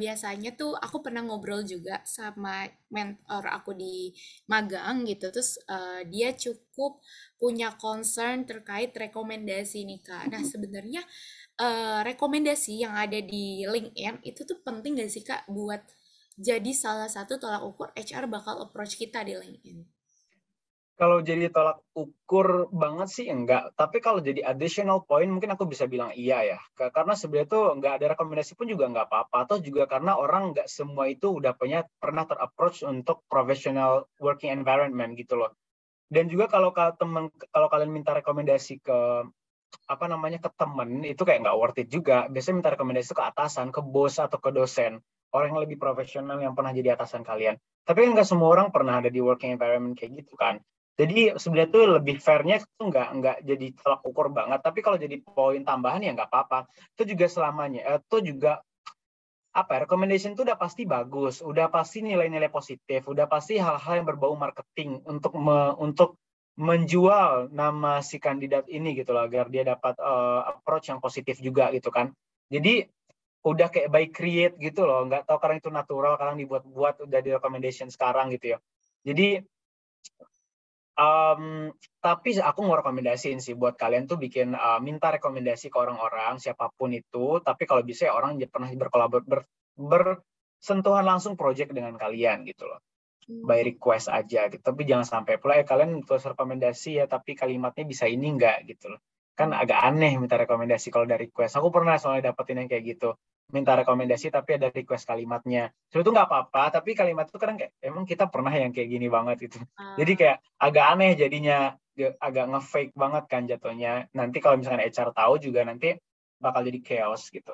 biasanya tuh aku pernah ngobrol juga sama mentor aku di magang gitu, terus dia cukup punya concern terkait rekomendasi nih Kak. Nah sebenarnya rekomendasi yang ada di LinkedIn itu tuh penting gak sih Kak buat jadi salah satu tolak ukur HR bakal approach kita di LinkedIn? Kalau jadi tolak ukur banget sih enggak, tapi kalau jadi additional point mungkin aku bisa bilang iya ya. Karena sebenarnya tuh nggak ada rekomendasi pun juga nggak apa-apa, atau juga karena orang nggak semua itu udah pernah terapproach untuk professional working environment gitu loh. Dan juga kalau kalian minta rekomendasi ke ke temen, itu kayak nggak worth it juga. Biasanya minta rekomendasi ke atasan, ke bos atau ke dosen, orang yang lebih profesional yang pernah jadi atasan kalian. Tapi kan nggak semua orang pernah ada di working environment kayak gitu kan. Jadi sebenarnya tuh lebih fairnya tuh nggak jadi tolak ukur banget. Tapi kalau jadi poin tambahan ya nggak apa-apa. Itu juga selamanya. Itu juga apa ya, recommendation itu udah pasti bagus, udah pasti nilai-nilai positif, udah pasti hal-hal yang berbau marketing untuk menjual nama si kandidat ini gitu loh, agar dia dapat approach yang positif juga gitu kan. Jadi udah kayak by create gitu loh, nggak tahu karena itu natural, karena dibuat-buat udah di recommendation sekarang gitu ya. Jadi tapi aku mau rekomendasiin sih buat kalian tuh bikin minta rekomendasi ke orang-orang siapapun itu. Tapi kalau bisa ya orang pernah bersentuhan langsung project dengan kalian gitu loh. By request aja gitu. Tapi jangan sampai pula kalian tulis rekomendasi ya tapi kalimatnya bisa ini enggak gitu loh. Kan agak aneh minta rekomendasi kalau dari request. Aku pernah soalnya dapetin yang kayak gitu. Minta rekomendasi tapi ada request kalimatnya. Sebetulnya itu nggak apa-apa, tapi kalimat itu kadang kayak emang kita pernah yang kayak gini banget gitu. Jadi kayak agak aneh jadinya, agak nge-fake banget kan jatuhnya. Nanti kalau misalkan HR tahu juga nanti bakal jadi chaos gitu.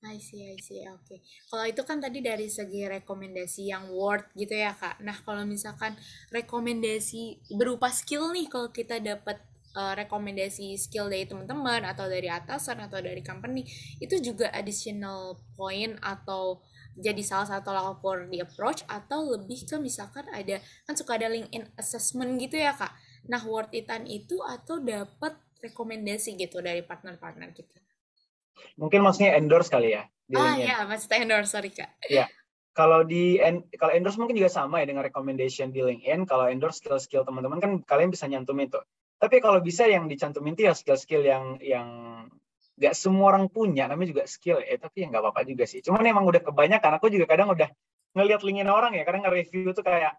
I see, I see. Oke. Kalau itu kan tadi dari segi rekomendasi yang word gitu ya, Kak. Nah, kalau misalkan rekomendasi berupa skill nih, kalau kita dapat rekomendasi skill dari teman-teman atau dari atasan atau dari company, itu juga additional point atau jadi salah satu tolak ukur di approach atau lebih ke misalkan ada kan suka ada LinkedIn assessment gitu ya, Kak. Nah, worth it-an itu atau dapat rekomendasi gitu dari partner-partner kita. Mungkin maksudnya endorse kali ya di Ah LinkedIn. ya, maksudnya endorse, sorry Kak. Ya, kalau endorse mungkin juga sama ya dengan recommendation di LinkedIn. Kalau endorse skill-skill teman-teman kan kalian bisa nyantumin tuh. Tapi kalau bisa yang dicantumin tuh ya skill-skill yang nggak semua orang punya, namanya juga skill ya. Tapi ya nggak apa-apa juga sih. Cuman emang udah kebanyakan. Aku juga kadang udah ngelihat LinkedIn orang ya, kadang nge-review tuh kayak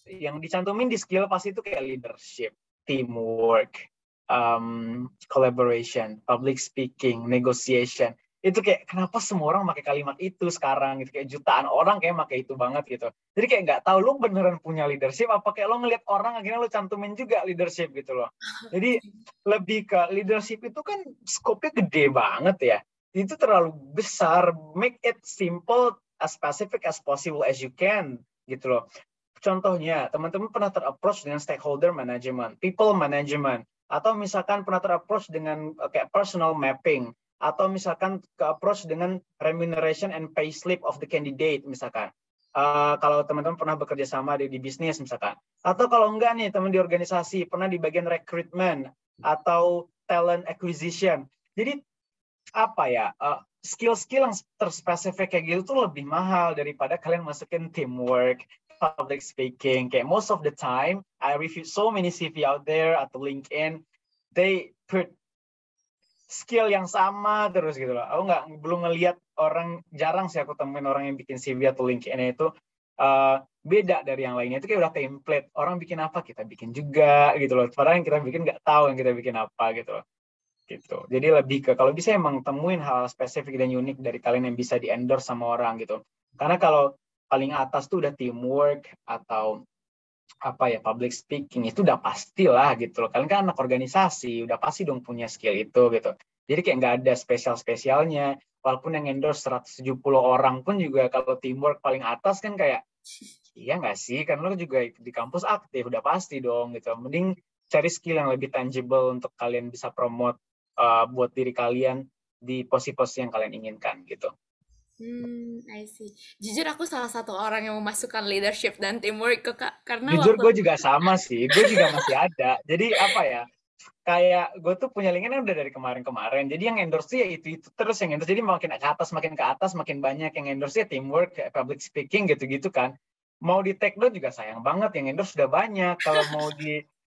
yang dicantumin di skill pasti itu kayak leadership, teamwork, collaboration, public speaking, negotiation. Itu kayak kenapa semua orang pakai kalimat itu sekarang gitu, kayak jutaan orang kayak pakai itu banget gitu. Jadi kayak nggak tahu lu beneran punya leadership apa kayak lo ngeliat orang akhirnya lu cantumin juga leadership gitu loh. Jadi lebih ke leadership itu kan skopnya gede banget ya. Itu terlalu besar. Make it simple as specific as possible as you can gitu loh. Contohnya, teman-teman pernah ter-approach dengan stakeholder management, people management, atau misalkan pernah ter-approach dengan kayak personal mapping, atau misalkan ke-approach dengan remuneration and pay slip of the candidate, misalkan. Kalau teman-teman pernah bekerja sama di bisnis, misalkan. Atau kalau enggak nih, teman di organisasi, pernah di bagian recruitment, atau talent acquisition. Jadi, apa ya, skill-skill yang terspesifik kayak gitu tuh lebih mahal daripada kalian masukin teamwork, public speaking. Kayak most of the time, I review so many CV out there atau LinkedIn, they put skill yang sama terus gitu loh. Aku belum ngelihat orang, jarang sih aku temuin orang yang bikin CV atau LinkedIn itu beda dari yang lainnya. Itu kayak udah template. Orang bikin apa, kita bikin juga gitu loh. Padahal yang kita bikin nggak tahu yang kita bikin apa gitu loh. Gitu. Jadi lebih ke kalau bisa emang temuin hal spesifik dan unik dari kalian yang bisa di endorse sama orang gitu. Karena kalau paling atas tuh udah teamwork atau apa ya public speaking itu udah pastilah gitu loh. Kalian kan anak organisasi, udah pasti dong punya skill itu gitu. Jadi kayak nggak ada spesial-spesialnya. Walaupun yang endorse 170 orang pun juga kalau teamwork paling atas kan kayak iya nggak sih? Kan lo juga di kampus aktif, udah pasti dong gitu. Mending cari skill yang lebih tangible untuk kalian bisa promote buat diri kalian di posisi-posisi yang kalian inginkan gitu. I see. Jujur aku salah satu orang yang memasukkan leadership dan teamwork ke Kak, karena Jujur waktu gue juga sama sih, gue juga masih ada. Jadi apa ya, kayak gue tuh punya LinkedIn udah dari kemarin-kemarin. Jadi yang endorse ya itu terus yang endorse. Jadi makin ke atas, makin banyak yang endorse ya teamwork, public speaking gitu-gitu kan. Mau di take down juga sayang banget, yang endorse sudah banyak. Kalau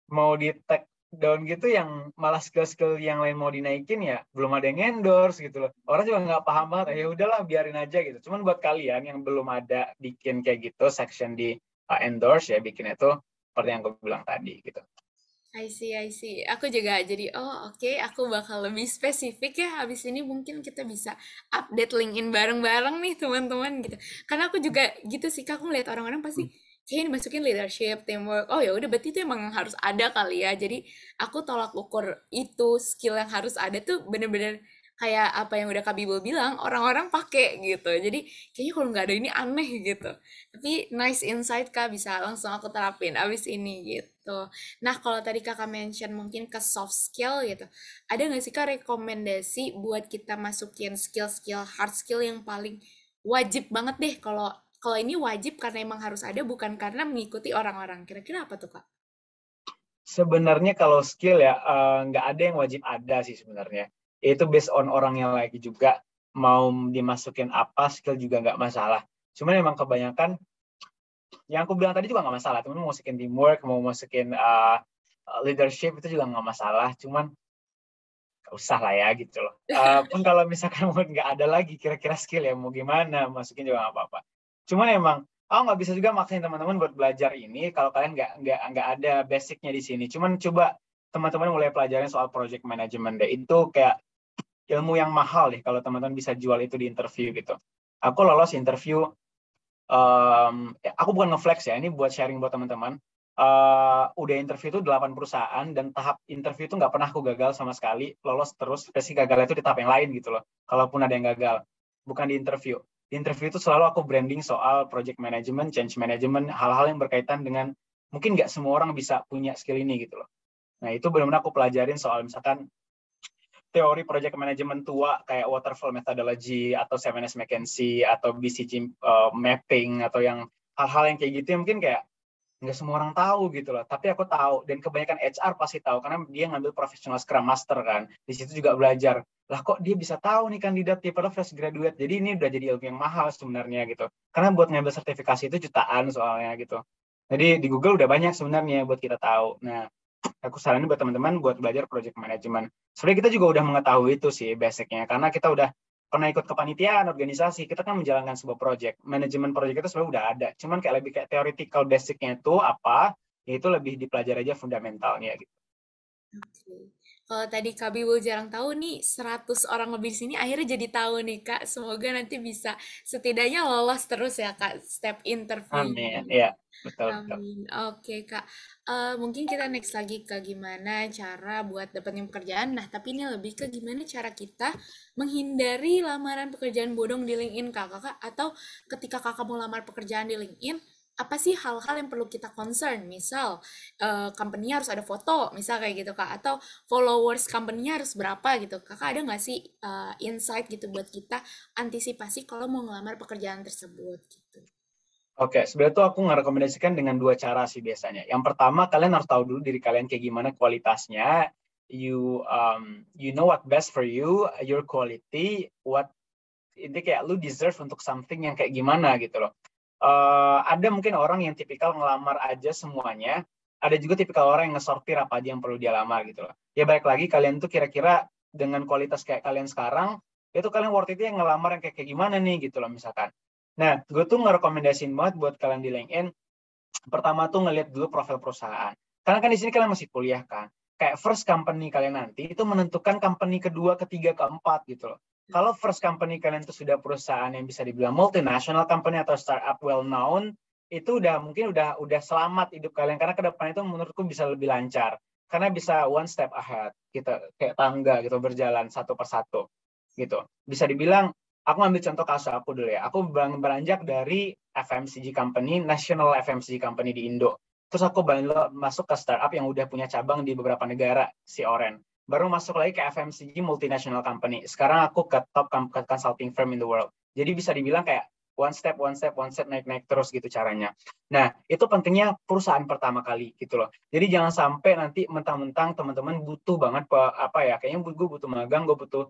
mau di take down gitu yang malah skill-skill yang lain mau dinaikin ya belum ada yang endorse gitu loh. Orang juga nggak paham banget. Ya udahlah biarin aja gitu. Cuman buat kalian yang belum ada bikin kayak gitu section di endorse ya bikin itu seperti yang gue bilang tadi gitu. I see, I see. Aku juga jadi, oh oke, aku bakal lebih spesifik ya. Habis ini mungkin kita bisa update LinkedIn bareng-bareng nih teman-teman gitu. Karena aku juga gitu sih, Kak, aku ngeliat orang-orang pasti kayak dimasukin leadership, teamwork. Oh ya udah, berarti itu emang harus ada kali ya. Jadi aku tolak ukur itu skill yang harus ada tuh bener-bener kayak apa yang udah Kak Bibel bilang, orang-orang pakai gitu. Jadi kayaknya kalau nggak ada ini aneh gitu. Tapi nice insight Kak, bisa langsung aku terapin abis ini gitu. Betul. Nah, kalau tadi Kakak mention mungkin ke soft skill gitu, ada nggak sih Kak rekomendasi buat kita masukin skill-skill, hard skill yang paling wajib banget deh, kalau kalau ini wajib karena emang harus ada, bukan karena mengikuti orang-orang. Kira-kira apa tuh Kak? Sebenarnya kalau skill ya nggak ada yang wajib ada sih sebenarnya. Itu based on orangnya lagi juga. Mau dimasukin apa skill juga nggak masalah. Cuman emang kebanyakan yang aku bilang tadi juga nggak masalah. Temen mau masukin teamwork, mau masukin leadership itu juga nggak masalah. Cuman nggak usah lah ya gitu loh. Pun kalau misalkan mau nggak ada lagi kira-kira skill ya mau gimana masukin juga nggak apa-apa. Cuman emang aku nggak bisa juga maksain teman-teman buat belajar ini kalau kalian nggak ada basicnya di sini. Cuman coba teman-teman mulai pelajarin soal project management deh. Itu kayak ilmu yang mahal deh kalau teman-teman bisa jual itu di interview gitu. Aku lolos interview, aku bukan ngeflex ya, ini buat sharing buat teman-teman. Udah interview itu 8 perusahaan dan tahap interview itu nggak pernah aku gagal sama sekali, lolos terus. Pasti gagal itu di tahap yang lain gitu loh. Kalaupun ada yang gagal, bukan di interview. Di interview itu selalu aku branding soal project management, change management, hal-hal yang berkaitan dengan mungkin nggak semua orang bisa punya skill ini gitu loh. Nah itu benar-benar aku pelajarin soal misalkan teori project management tua kayak waterfall methodology atau 7S McKinsey atau BCG mapping atau yang hal-hal yang kayak gitu yang mungkin kayak nggak semua orang tahu gitu loh. Tapi aku tahu dan kebanyakan HR pasti tahu karena dia ngambil professional scrum master kan. Di situ juga belajar. Lah kok dia bisa tahu nih kandidat dia padahal fresh graduate. Jadi ini udah jadi ilmu yang mahal sebenarnya gitu. Karena buat ngambil sertifikasi itu jutaan soalnya gitu. Jadi di Google udah banyak sebenarnya buat kita tahu. Nah, aku saranin buat teman-teman buat belajar project management. Sebenarnya kita juga udah mengetahui itu sih basicnya, karena kita udah pernah ikut kepanitiaan, organisasi, kita kan menjalankan sebuah project. Manajemen project itu sebenarnya udah ada, cuman kayak lebih kayak theoretical basicnya itu apa, itu lebih dipelajari aja fundamentalnya gitu. Oke. Kalau tadi Kak Bibul jarang tahu nih, 100 orang lebih di sini akhirnya jadi tahu nih Kak. Semoga nanti bisa setidaknya lolos terus ya Kak, step interviewnya. Amin, ya betul betul. Amin. Oke, Kak. Mungkin kita next lagi ke gimana cara buat dapetin pekerjaan. Nah, tapi ini lebih ke gimana cara kita menghindari lamaran pekerjaan bodong di LinkedIn, Kak. Kakak, atau ketika Kakak mau lamar pekerjaan di LinkedIn, apa sih hal-hal yang perlu kita concern? Misal, company harus ada foto, misal kayak gitu, Kak. Atau followers company harus berapa gitu. Kakak ada nggak sih insight gitu buat kita antisipasi kalau mau ngelamar pekerjaan tersebut gitu? Oke, sebenarnya tuh aku ngerekomendasikan dengan dua cara sih biasanya. Yang pertama, kalian harus tahu dulu diri kalian kayak gimana kualitasnya. You know what best for you, your quality, what ini kayak lu deserve untuk something yang kayak gimana gitu loh. Ada mungkin orang yang tipikal ngelamar aja semuanya, ada juga tipikal orang yang ngesortir apa aja yang perlu dia lamar gitu loh. Ya balik lagi kalian tuh kira-kira dengan kualitas kayak kalian sekarang, itu kalian worth it yang ngelamar yang kayak gimana nih gitu loh misalkan. Nah, gue tuh ngerekomendasiin banget buat kalian di LinkedIn, pertama tuh ngeliat dulu profil perusahaan. Karena kan di sini kalian masih kuliah kan. Kayak first company kalian nanti itu menentukan company kedua, ketiga, keempat gitu loh. Kalau first company kalian itu sudah perusahaan yang bisa dibilang multinational company atau startup well known, itu udah mungkin udah selamat hidup kalian karena ke depan itu menurutku bisa lebih lancar. Karena bisa one step ahead gitu, kayak tangga gitu berjalan satu persatu gitu. Bisa dibilang aku ambil contoh kasus aku dulu ya. Aku beranjak dari FMCG company, national FMCG company di Indo. Terus aku masuk ke startup yang udah punya cabang di beberapa negara, si Oren. Baru masuk lagi ke FMCG multinational company. Sekarang aku ke top consulting firm in the world. Jadi bisa dibilang kayak one step, naik terus gitu caranya. Nah, itu pentingnya perusahaan pertama kali gitu loh. Jadi jangan sampai nanti mentang-mentang teman-teman butuh banget apa ya, kayaknya gue butuh magang, gue butuh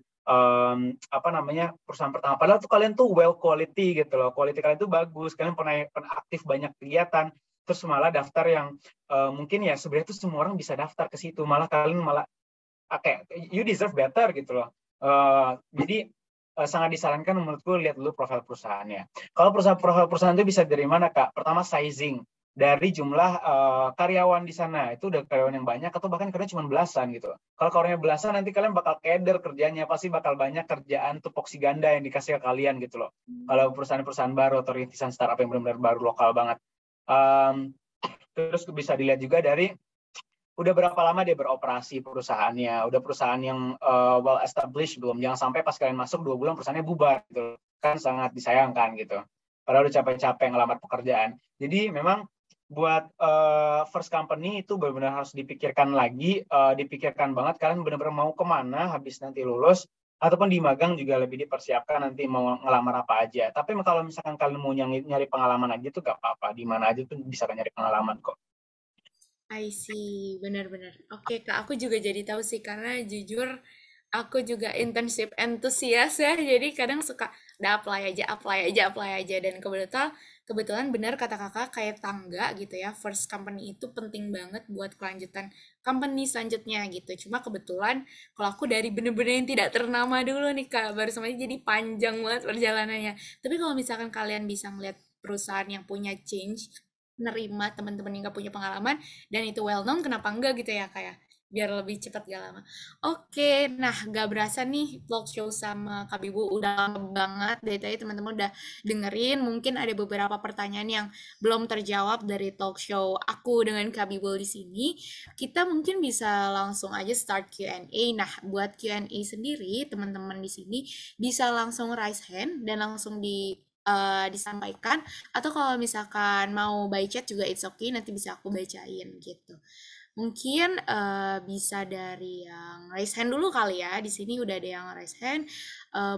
perusahaan pertama. Padahal tuh kalian tuh well quality gitu loh. Quality kalian tuh bagus. Kalian pernah aktif banyak kegiatan. Terus malah daftar yang mungkin ya sebenarnya tuh semua orang bisa daftar ke situ. Malah kalian kayak you deserve better gitu loh. Jadi sangat disarankan menurutku lihat dulu profil perusahaannya. Kalau profil perusahaan itu bisa dari mana Kak? Pertama sizing. Dari jumlah karyawan di sana itu udah karyawan yang banyak atau bahkan karena cuma belasan gitu. Kalau karyawannya belasan nanti kalian bakal keder kerjanya, pasti bakal banyak kerjaan tupoksi ganda yang dikasih ke kalian gitu loh. Kalau perusahaan-perusahaan baru atau rintisan startup yang benar-benar baru lokal banget. Terus bisa dilihat juga dari udah berapa lama dia beroperasi perusahaannya, udah perusahaan yang well established belum, jangan sampai pas kalian masuk 2 bulan perusahaannya bubar gitu, kan sangat disayangkan gitu. Padahal udah capek-capek ngelamar pekerjaan. Jadi memang buat first company itu benar-benar harus dipikirkan lagi, dipikirkan banget kalian benar-benar mau kemana habis nanti lulus, ataupun di magang juga lebih dipersiapkan nanti mau ngelamar apa aja. Tapi kalau misalkan kalian mau nyari pengalaman aja tuh gak apa-apa, di mana aja tuh bisa nyari pengalaman kok. I see, benar-benar. Oke, Kak, aku juga jadi tahu sih karena jujur aku juga internship entusias ya. Jadi kadang suka udah apply aja, apply aja, apply aja dan kebetulan benar kata Kakak kayak tangga gitu ya. First company itu penting banget buat kelanjutan company selanjutnya gitu. Cuma kebetulan kalau aku dari bener-bener yang tidak ternama dulu nih Kak, baru sama jadi panjang banget perjalanannya. Tapi kalau misalkan kalian bisa ngeliat perusahaan yang punya change, nerima teman-teman yang gak punya pengalaman dan itu well known, kenapa enggak gitu ya kayak biar lebih cepat gak lama. Oke, nah gak berasa nih talk show sama Kak Bibu udah lama banget dari tadi teman-teman udah dengerin. Mungkin ada beberapa pertanyaan yang belum terjawab dari talk show aku dengan Kak Bibu di sini. Kita mungkin bisa langsung aja start Q&A. Nah, buat Q&A sendiri teman-teman di sini bisa langsung raise hand dan langsung disampaikan, atau kalau misalkan mau by chat juga it's okay, nanti bisa aku bacain gitu. Mungkin bisa dari yang raise hand dulu kali ya. Di sini udah ada yang raise hand.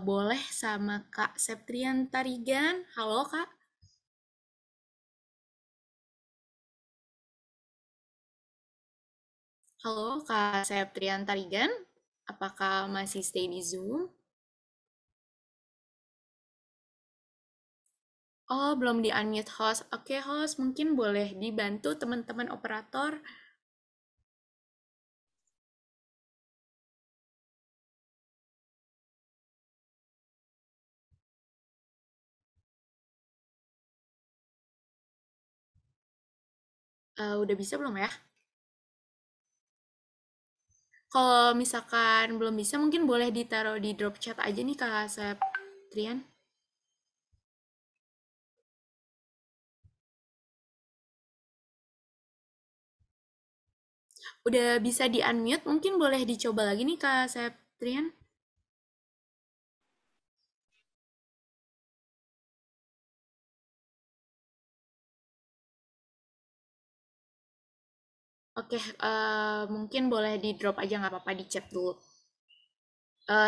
Boleh sama Kak Septrian Tarigan. Halo Kak. Halo Kak Septrian Tarigan. Apakah masih stay di Zoom? Oh, belum di unmute host. Oke, host, mungkin boleh dibantu teman-teman operator. Udah bisa belum ya? Kalau misalkan belum bisa, mungkin boleh ditaruh di drop chat aja nih Kak Septrian. Udah bisa di unmute, mungkin boleh dicoba lagi nih Kak Septrian. Oke, mungkin boleh di drop aja nggak apa-apa di chat dulu.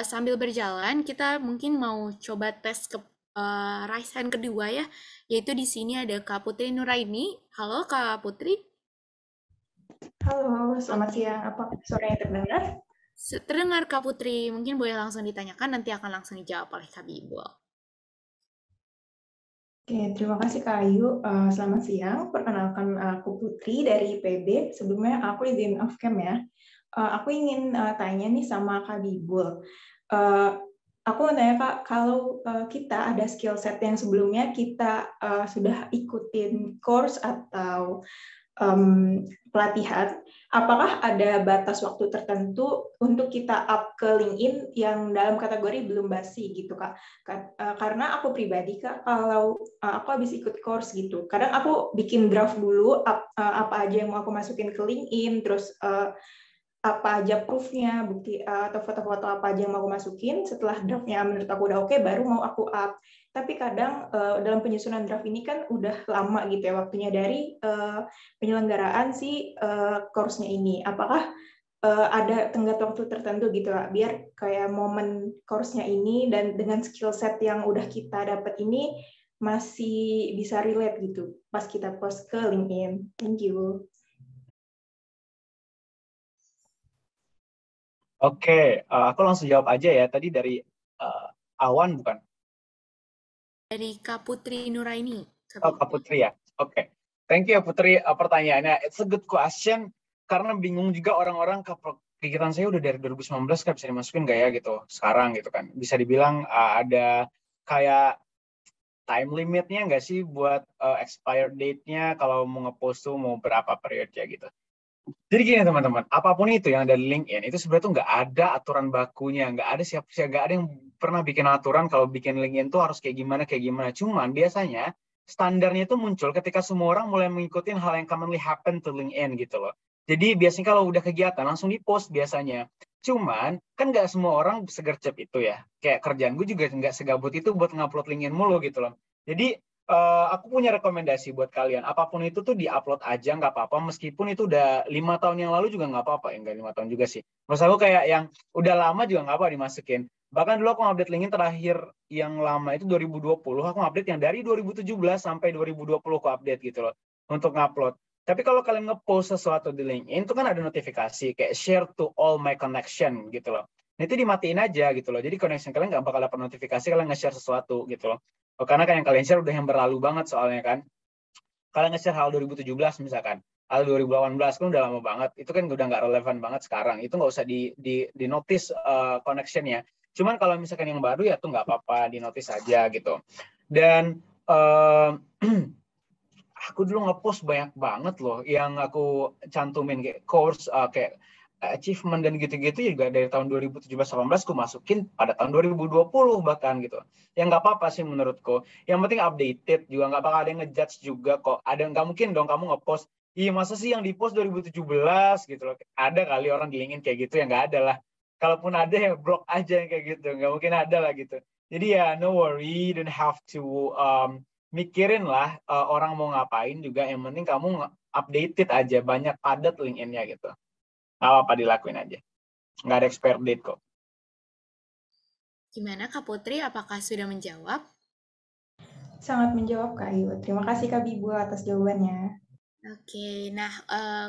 Sambil berjalan, kita mungkin mau coba tes ke raise hand kedua ya, yaitu di sini ada Kak Putri Nuraini. Halo Kak Putri. Halo, selamat siang. Apa suaranya terdengar? Terdengar Kak Putri, mungkin boleh langsung ditanyakan, nanti akan langsung dijawab oleh Kak Bibo. Oke, terima kasih Kak Ayu. Selamat siang. Perkenalkan aku Putri dari IPB. Sebelumnya aku di Dean of Chem ya. Aku ingin tanya nih sama Kak Bibul. Aku mau tanya Kak, kalau kita ada skill set yang sebelumnya kita sudah ikutin course atau pelatihan, apakah ada batas waktu tertentu untuk kita up ke LinkedIn yang dalam kategori belum basi gitu Kak? Karena aku pribadi Kak, kalau aku habis ikut course gitu, kadang aku bikin draft dulu apa aja yang mau aku masukin ke LinkedIn, terus apa aja proof-nya, bukti atau foto-foto apa aja yang mau aku masukin. Setelah draft-nya menurut aku udah oke, baru mau aku up. Tapi kadang dalam penyusunan draft ini kan udah lama gitu ya waktunya dari penyelenggaraan si course-nya ini. Apakah ada tenggat waktu tertentu gitu Kak, biar kayak momen course-nya ini dan dengan skill set yang udah kita dapat ini masih bisa relate gitu pas kita post ke LinkedIn. Thank you. Oke, aku langsung jawab aja ya. Tadi dari Awan bukan? Dari Kak Putri Nuraini. Oh, Kak Putri ya. Oke. Thank you Putri pertanyaannya. It's a good question karena bingung juga orang-orang kegiatan saya udah dari 2019 kan bisa dimasukin nggak ya gitu sekarang gitu kan. Bisa dibilang ada kayak time limitnya nggak sih buat expired date-nya kalau mau ngepost tuh mau berapa periode ya gitu. Jadi gini teman-teman, apapun itu yang ada di LinkedIn itu sebenarnya tuh nggak ada aturan bakunya, nggak ada nggak ada yang pernah bikin aturan kalau bikin LinkedIn tuh harus kayak gimana kayak gimana. Cuman biasanya standarnya itu muncul ketika semua orang mulai mengikuti hal yang commonly happen to LinkedIn gitu loh. Jadi biasanya kalau udah kegiatan langsung di post biasanya. Cuman kan nggak semua orang segercep itu ya. Kayak kerjaan gue juga nggak segabut itu buat ngupload LinkedIn mulu gitu loh. Jadi aku punya rekomendasi buat kalian. Apapun itu tuh di-upload aja, nggak apa-apa. Meskipun itu udah 5 tahun yang lalu juga nggak apa-apa. Ya, nggak 5 tahun juga sih. Maksud aku kayak yang udah lama juga nggak apa dimasukin. Bahkan dulu aku update LinkedIn terakhir yang lama itu 2020. Aku update yang dari 2017 sampai 2020 aku update gitu loh. Untuk ngupload. Tapi kalau kalian nge-post sesuatu di LinkedIn, itu kan ada notifikasi. Kayak share to all my connection gitu loh. Nah, itu dimatiin aja gitu loh. Jadi connection kalian nggak bakal dapat notifikasi kalian nge-share sesuatu gitu loh. Karena kan yang kalian share udah yang berlalu banget soalnya kan. Kalian nge-share hal 2017 misalkan. Hal 2018 kan udah lama banget. Itu kan udah nggak relevan banget sekarang. Itu nggak usah di notice connection-nya. Cuman kalau misalkan yang baru ya tuh nggak apa-apa, di notice aja gitu. Dan aku dulu nge-post banyak banget loh yang aku cantumin kayak course, kayak achievement dan gitu-gitu juga dari tahun 2017-18 aku masukin pada tahun 2020 bahkan gitu. Ya nggak apa-apa sih menurutku. Yang penting updated juga, nggak bakal ada yang ngejudge juga kok. Ada nggak mungkin dong kamu nge-post, iya masa sih yang di-post 2017 gitu loh. Ada kali orang di LinkedIn kayak gitu, ya nggak ada lah. Kalaupun ada ya block aja yang kayak gitu, nggak mungkin ada lah gitu. Jadi ya no worry, don't have to mikirin lah orang mau ngapain juga. Yang penting kamu updated aja, banyak padat LinkedIn-nya gitu. Nggak apa-apa, dilakuin aja. Nggak ada expire date kok. Gimana Kak Putri, apakah sudah menjawab? Sangat menjawab Kak Ayu. Terima kasih Kak Bibu atas jawabannya. Oke, nah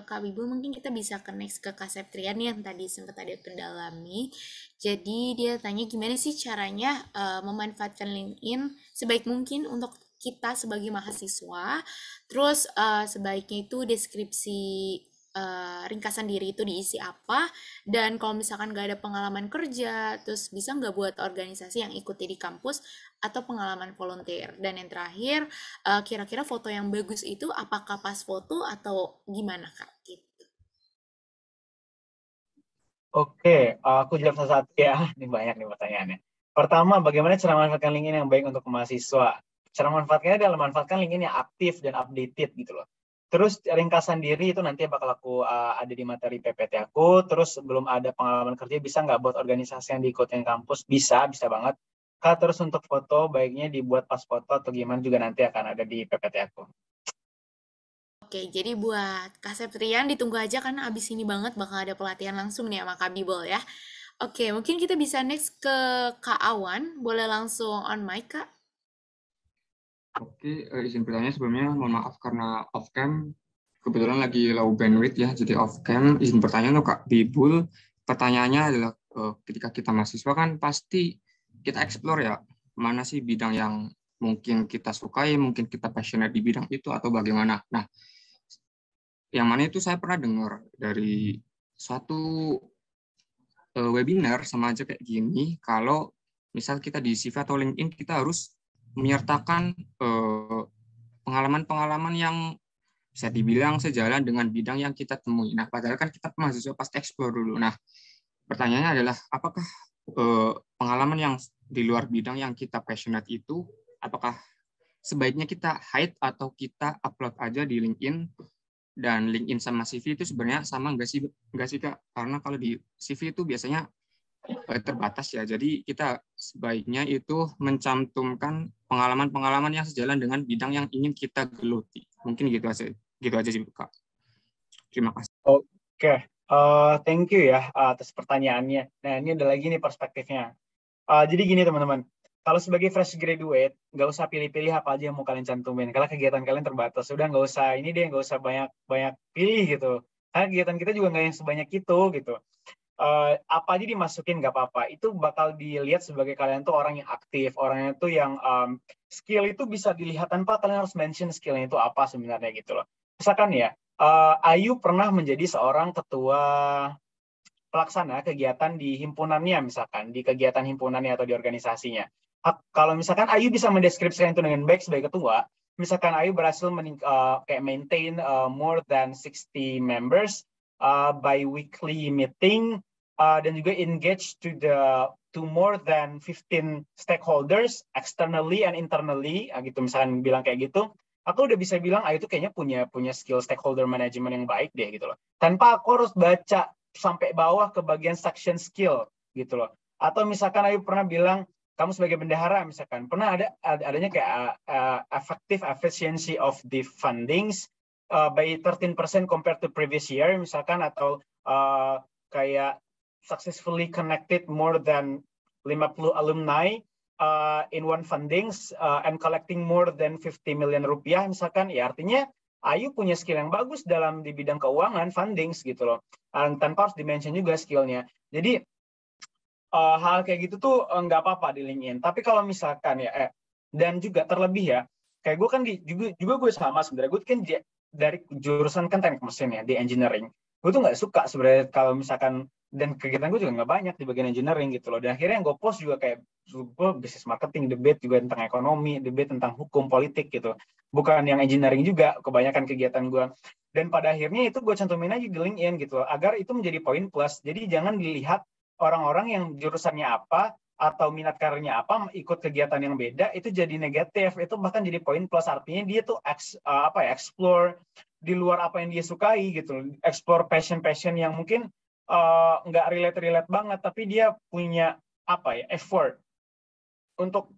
Kak Bibu mungkin kita bisa connect ke Kak Septrian yang tadi sempat ada pendalami. Jadi dia tanya gimana sih caranya memanfaatkan LinkedIn sebaik mungkin untuk kita sebagai mahasiswa. Terus sebaiknya itu deskripsi ringkasan diri itu diisi apa. Dan kalau misalkan nggak ada pengalaman kerja, terus bisa nggak buat organisasi yang ikuti di kampus atau pengalaman volunteer. Dan yang terakhir, kira-kira foto yang bagus itu apakah pas foto atau gimana Kak? Gitu. Oke, aku jawab satu-satu ya. Ini banyak nih pertanyaannya. Pertama, bagaimana cara memanfaatkan LinkedIn yang baik untuk mahasiswa? Cara memanfaatkannya adalah memanfaatkan LinkedIn yang aktif dan updated gitu loh. Terus ringkasan diri itu nanti bakal aku ada di materi PPT aku. Terus belum ada pengalaman kerja, bisa nggak buat organisasi yang diikutin kampus? Bisa banget. Kak, terus untuk foto, baiknya dibuat pas foto atau gimana juga nanti akan ada di PPT aku. Oke, jadi buat Kak Septrian ditunggu aja karena abis ini banget bakal ada pelatihan langsung nih sama Kak Bibol ya. Oke, mungkin kita bisa next ke Kak Awan. Boleh langsung on mic, Kak? Oke, izin bertanya sebelumnya, mohon maaf karena off cam kebetulan lagi low bandwidth ya, jadi off cam. Izin bertanya untuk Kak Bibul, pertanyaannya adalah ketika kita mahasiswa kan pasti kita explore ya, mana sih bidang yang mungkin kita sukai, mungkin kita passionate di bidang itu atau bagaimana. Nah, yang mana itu saya pernah dengar dari suatu webinar sama aja kayak gini, kalau misal kita di CV atau LinkedIn kita harus menyertakan pengalaman-pengalaman yang bisa dibilang sejalan dengan bidang yang kita temui. Nah, padahal kan kita mahasiswa pasti explore dulu. Nah, pertanyaannya adalah apakah pengalaman yang di luar bidang yang kita passionate itu, apakah sebaiknya kita hide atau kita upload aja di LinkedIn? Dan LinkedIn sama CV itu sebenarnya sama nggak sih Kak? Karena kalau di CV itu biasanya terbatas ya. Jadi kita sebaiknya itu mencantumkan pengalaman-pengalaman yang sejalan dengan bidang yang ingin kita geluti. Mungkin gitu aja sih Kak. Terima kasih. Oke, thank you ya atas pertanyaannya. Nah, ini ada lagi nih perspektifnya. Jadi gini teman-teman, kalau sebagai fresh graduate, nggak usah pilih-pilih apa aja yang mau kalian cantumin. Karena kegiatan kalian terbatas. Udah nggak usah ini deh, nggak usah banyak pilih gitu. Karena kegiatan kita juga nggak yang sebanyak itu gitu. Apa aja dimasukin nggak apa-apa. Itu bakal dilihat sebagai kalian tuh orang yang aktif, orangnya tuh yang skill itu bisa dilihat tanpa kalian harus mention skillnya itu apa sebenarnya gitu loh. Misalkan ya, Ayu pernah menjadi seorang ketua pelaksana kegiatan di himpunannya, misalkan di kegiatan himpunannya atau di organisasinya. Kalau misalkan Ayu bisa mendeskripsikan itu dengan baik sebagai ketua, misalkan Ayu berhasil kayak maintain more than 60 members by weekly meeting dan juga engage to more than 15 stakeholders externally and internally, gitu misalkan bilang kayak gitu. Aku udah bisa bilang Ayu tuh kayaknya punya skill stakeholder management yang baik deh gitu loh. Tanpa aku harus baca sampai bawah ke bagian section skill gitu loh. Atau misalkan Ayu pernah bilang kamu sebagai bendahara misalkan pernah adanya kayak effective efficiency of the fundings by 13% compared to previous year misalkan, atau kayak successfully connected more than 50 alumni in one fundings and collecting more than 50 million rupiah misalkan, ya artinya Ayu punya skill yang bagus dalam di bidang keuangan fundings gitu loh, tanpa harus dimention juga skillnya. Jadi hal kayak gitu tuh nggak apa-apa di LinkedIn. Tapi kalau misalkan ya, dan juga terlebih ya, kayak gue kan juga gue sama sebenarnya. Gue kan dari jurusan kan teknik mesin ya, di engineering. Gue tuh nggak suka sebenarnya kalau misalkan, dan kegiatan gue juga nggak banyak di bagian engineering gitu loh. Dan akhirnya yang gue post juga kayak gue business marketing, debate juga tentang ekonomi, debate tentang hukum, politik gitu. Bukan yang engineering juga, kebanyakan kegiatan gue. Dan pada akhirnya itu gue cantumin aja di LinkedIn gitu loh, agar itu menjadi poin plus. Jadi jangan dilihat orang-orang yang jurusannya apa atau minat karirnya apa ikut kegiatan yang beda itu jadi negatif, itu bahkan jadi poin plus. Artinya dia tuh explore di luar apa yang dia sukai gitu, explore passion yang mungkin nggak relate banget, tapi dia punya effort untuk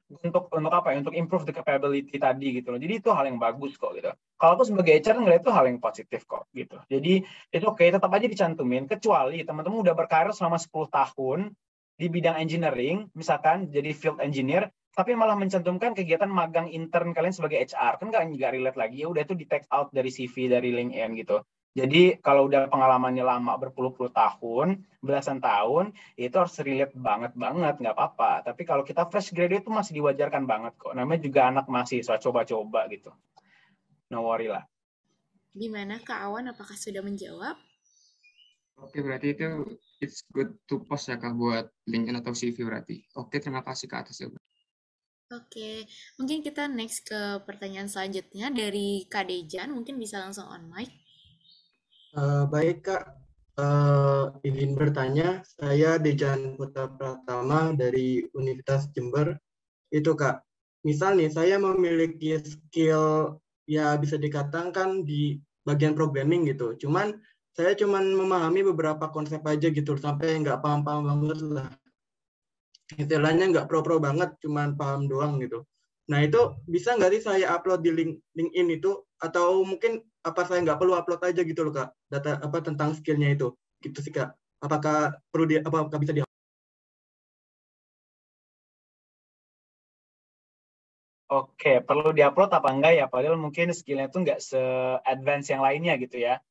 apa ya, untuk improve the capability tadi gitu loh. Jadi itu hal yang bagus kok gitu. Kalau aku sebagai HR ngeliat itu hal yang positif kok gitu. Jadi itu oke, tetap aja dicantumin, kecuali teman-teman udah berkarir selama 10 tahun di bidang engineering, misalkan jadi field engineer, tapi malah mencantumkan kegiatan magang intern kalian sebagai HR, kan nggak relate lagi, ya udah itu di take out dari CV, dari LinkedIn gitu. Jadi kalau udah pengalamannya lama berpuluh-puluh tahun, belasan tahun, itu harus relate banget, nggak apa-apa. Tapi kalau kita fresh graduate itu masih diwajarkan banget kok. Namanya juga anak mahasiswa, coba-coba gitu. No worry lah. Gimana Kak Awan, apakah sudah menjawab? Oke, berarti itu it's good to post ya Kak buat LinkedIn atau CV berarti. Oke, terima kasih Kak atas jawaban. Oke, mungkin kita next ke pertanyaan selanjutnya dari Kak Dejan, mungkin bisa langsung on mic. Baik Kak, izin bertanya, saya Dejan Putra Pratama dari Universitas Jember. Itu Kak, misal nih saya memiliki skill ya bisa dikatakan di bagian programming gitu, saya cuman memahami beberapa konsep aja gitu, sampai nggak paham-paham banget lah. Istilahnya nggak pro-pro banget, cuman paham doang gitu. Nah itu bisa nggak sih saya upload di LinkedIn itu, atau mungkin apa saya nggak perlu upload aja gitu loh Kak, data apa tentang skillnya itu, gitu sih Kak. Apakah bisa di Oke, perlu diupload apa enggak ya? Padahal mungkin skillnya tuh nggak se-advance yang lainnya gitu ya.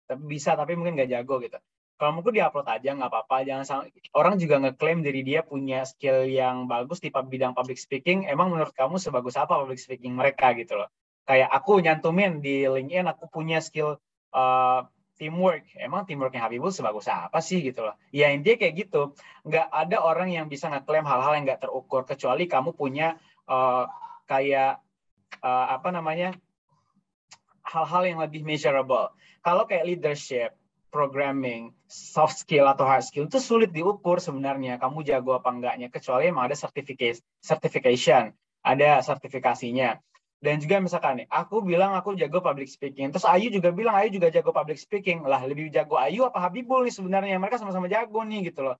Tapi bisa, tapi mungkin nggak jago gitu. Kalau mungkin diupload aja nggak apa-apa. Jangan sampai orang juga ngeklaim diri dia punya skill yang bagus di bidang public speaking. Emang menurut kamu sebagus apa public speaking mereka gitu loh? Kayak aku nyantumin di LinkedIn aku punya skill teamwork. Emang teamworknya Habibul sebagus apa sih gitu loh? Ya intinya kayak gitu. Nggak ada orang yang bisa ngeklaim hal-hal yang nggak terukur kecuali kamu punya kayak hal-hal yang lebih measurable. Kalau kayak leadership, programming, soft skill atau hard skill itu sulit diukur sebenarnya. Kamu jago apa enggaknya, kecuali emang ada certification, ada sertifikasinya. Dan juga misalkan nih, aku bilang aku jago public speaking, terus Ayu juga bilang Ayu juga jago public speaking. Lah lebih jago Ayu apa Habibul nih sebenarnya? Mereka sama-sama jago nih gitu loh.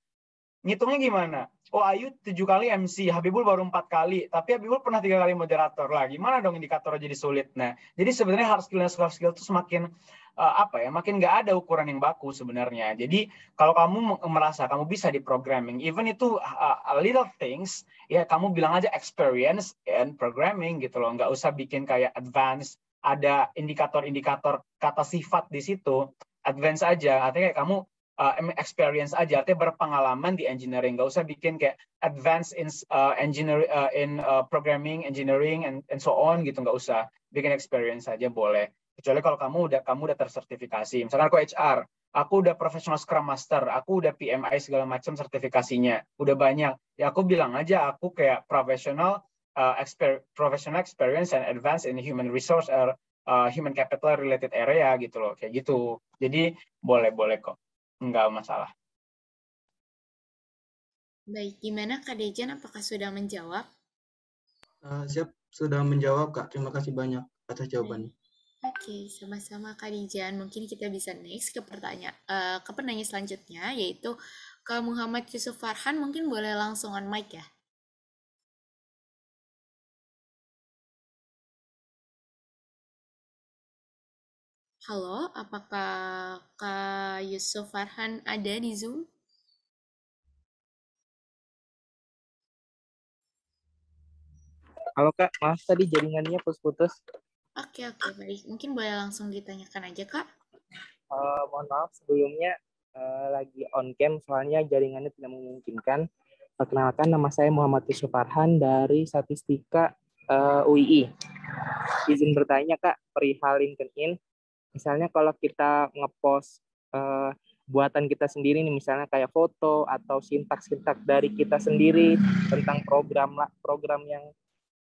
Ngitungnya gimana? Oh Ayu 7 kali MC, Habibul baru 4 kali, tapi Habibul pernah 3 kali moderator lah. Gimana dong indikatornya jadi sulit? Nah, jadi sebenarnya hard skill dan soft skill itu semakin makin nggak ada ukuran yang baku sebenarnya. Jadi kalau kamu merasa kamu bisa di programming, even itu little things, ya kamu bilang aja experience and programming gitu loh. Nggak usah bikin kayak advance, ada indikator-indikator kata sifat di situ, advance aja. Artinya kayak kamu experience aja, artinya berpengalaman di engineering. Nggak usah bikin kayak advance in programming, engineering, and so on gitu. Nggak usah bikin experience aja boleh. Kecuali kalau kamu udah tersertifikasi. Misalkan aku HR, aku udah professional Scrum Master, aku udah PMI segala macam sertifikasinya, udah banyak. Ya aku bilang aja aku kayak professional experience and advance in human resource or human capital related area gitu loh, kayak gitu. Jadi boleh kok. Enggak masalah. Baik, gimana Kak Dejan, apakah sudah menjawab? Siap, sudah menjawab Kak. Terima kasih banyak atas jawabannya. Oke, sama-sama Kak Dejan. Mungkin kita bisa next ke penanya selanjutnya, yaitu Kak Muhammad Yusuf Farhan. Mungkin boleh langsung on mic ya? Halo, apakah Kak Yusuf Farhan ada di Zoom? Halo Kak, maaf tadi jaringannya putus-putus. Oke, baik. Mungkin boleh langsung ditanyakan aja, Kak. Mohon maaf sebelumnya lagi on cam soalnya jaringannya tidak memungkinkan. Perkenalkan, nama saya Muhammad Yusuf Farhan dari Statistika UII. Izin bertanya Kak, perihal LinkedIn. Misalnya kalau kita ngepost buatan kita sendiri nih, misalnya kayak foto atau sintaks-sintaks dari kita sendiri tentang program yang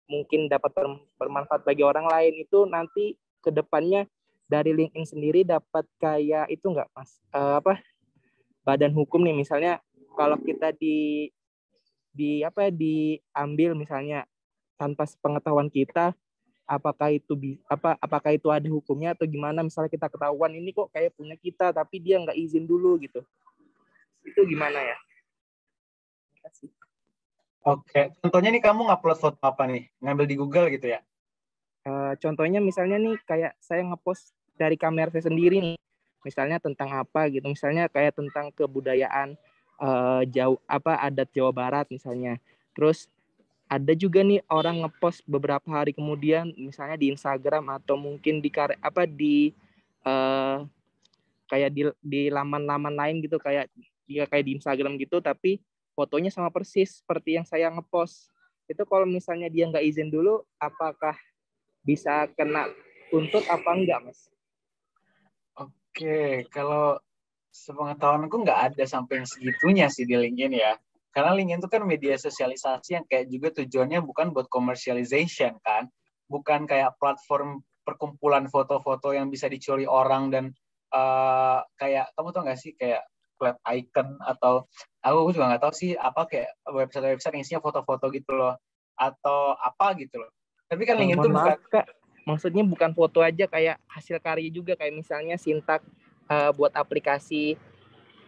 mungkin dapat bermanfaat bagi orang lain, itu nanti ke depannya dari LinkedIn sendiri dapat kayak itu nggak Mas? Badan hukum nih, misalnya kalau kita diambil misalnya tanpa pengetahuan kita, apakah itu ada hukumnya atau gimana? Misalnya kita ketahuan ini kok kayak punya kita tapi dia nggak izin dulu gitu, itu gimana ya? Terima kasih. Oke, contohnya nih kamu ngupload foto apa nih? Ngambil di Google gitu ya? Contohnya misalnya nih kayak saya ngepost dari kamera saya sendiri nih, misalnya tentang apa gitu, misalnya kayak tentang kebudayaan adat Jawa Barat misalnya. Terus ada juga nih orang ngepost beberapa hari kemudian misalnya di Instagram atau mungkin kayak di laman-laman lain gitu, kayak di Instagram gitu, tapi fotonya sama persis seperti yang saya ngepost. Itu kalau misalnya dia nggak izin dulu, apakah bisa kena tuntut apa enggak, Mas? Oke, kalau sepengetahuanku nggak ada sampai yang segitunya sih di LinkedIn ya. Karena LinkedIn itu kan media sosialisasi yang kayak juga tujuannya bukan buat commercialization kan. Bukan kayak platform perkumpulan foto-foto yang bisa dicuri orang dan kayak, kamu tau nggak sih kayak flat icon atau aku juga nggak tahu sih apa kayak website-website yang isinya foto-foto gitu loh. Atau apa gitu loh. Tapi kan LinkedIn Mohon tuh maaf, bukan. Kak. Maksudnya bukan foto aja, kayak hasil karya juga, kayak misalnya sintak buat aplikasi,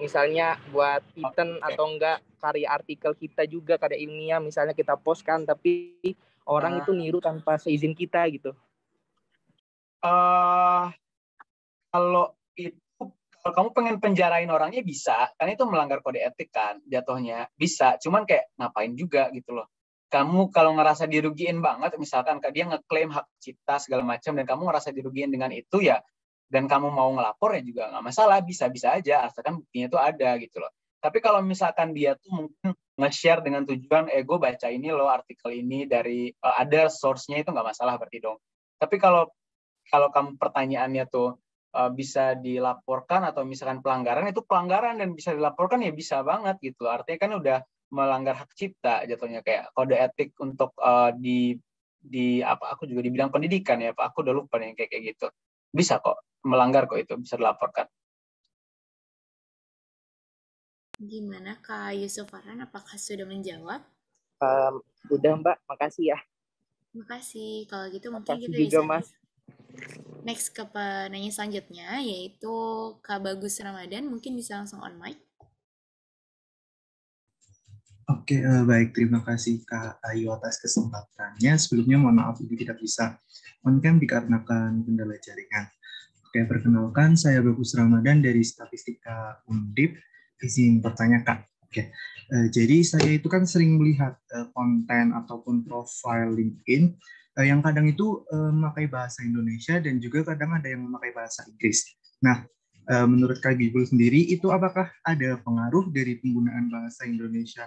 misalnya buat patent atau enggak karya artikel kita juga, karya ilmiah misalnya kita post kan, tapi orang itu niru tanpa seizin kita gitu. Kalau kamu pengen penjarain orangnya bisa, kan itu melanggar kode etik kan jatuhnya, bisa. Cuman kayak ngapain juga gitu loh. Kamu kalau ngerasa dirugiin banget, misalkan dia ngeklaim hak cipta segala macam dan kamu ngerasa dirugiin dengan itu ya, dan kamu mau ngelapor ya juga nggak masalah, bisa-bisa aja, asalkan buktinya itu ada gitu loh. Tapi kalau misalkan dia tuh mungkin nge-share dengan tujuan, gue baca ini loh artikel ini dari ada source-nya, itu nggak masalah berarti dong. Tapi kalau kamu pertanyaannya tuh bisa dilaporkan atau misalkan pelanggaran, itu pelanggaran dan bisa dilaporkan ya bisa banget gitu. Artinya kan udah melanggar hak cipta jatuhnya, kayak kode etik untuk di apa, aku juga di bidang pendidikan ya, aku udah lupa nih kayak gitu. Bisa kok melanggar kok, itu bisa dilaporkan. Gimana Kak Yusuf Farhan, apakah sudah menjawab? Udah Mbak, makasih ya. Makasih. Kalau gitu mungkin Makasih kita juga, bisa Mas. next ke penanya selanjutnya, yaitu Kak Bagus Ramadan. Mungkin bisa langsung on mic. Oke, baik. Terima kasih Kak Ayu atas kesempatannya. Sebelumnya mohon maaf Ibu tidak bisa on cam dikarenakan kendala jaringan. Oke, perkenalkan saya Bagus Ramadan dari Statistika Undip. Izin bertanya Kak. Oke, jadi saya itu kan sering melihat konten ataupun profil LinkedIn yang kadang itu memakai bahasa Indonesia dan juga kadang ada yang memakai bahasa Inggris. Nah, menurut Kak Bibul sendiri, itu apakah ada pengaruh dari penggunaan bahasa Indonesia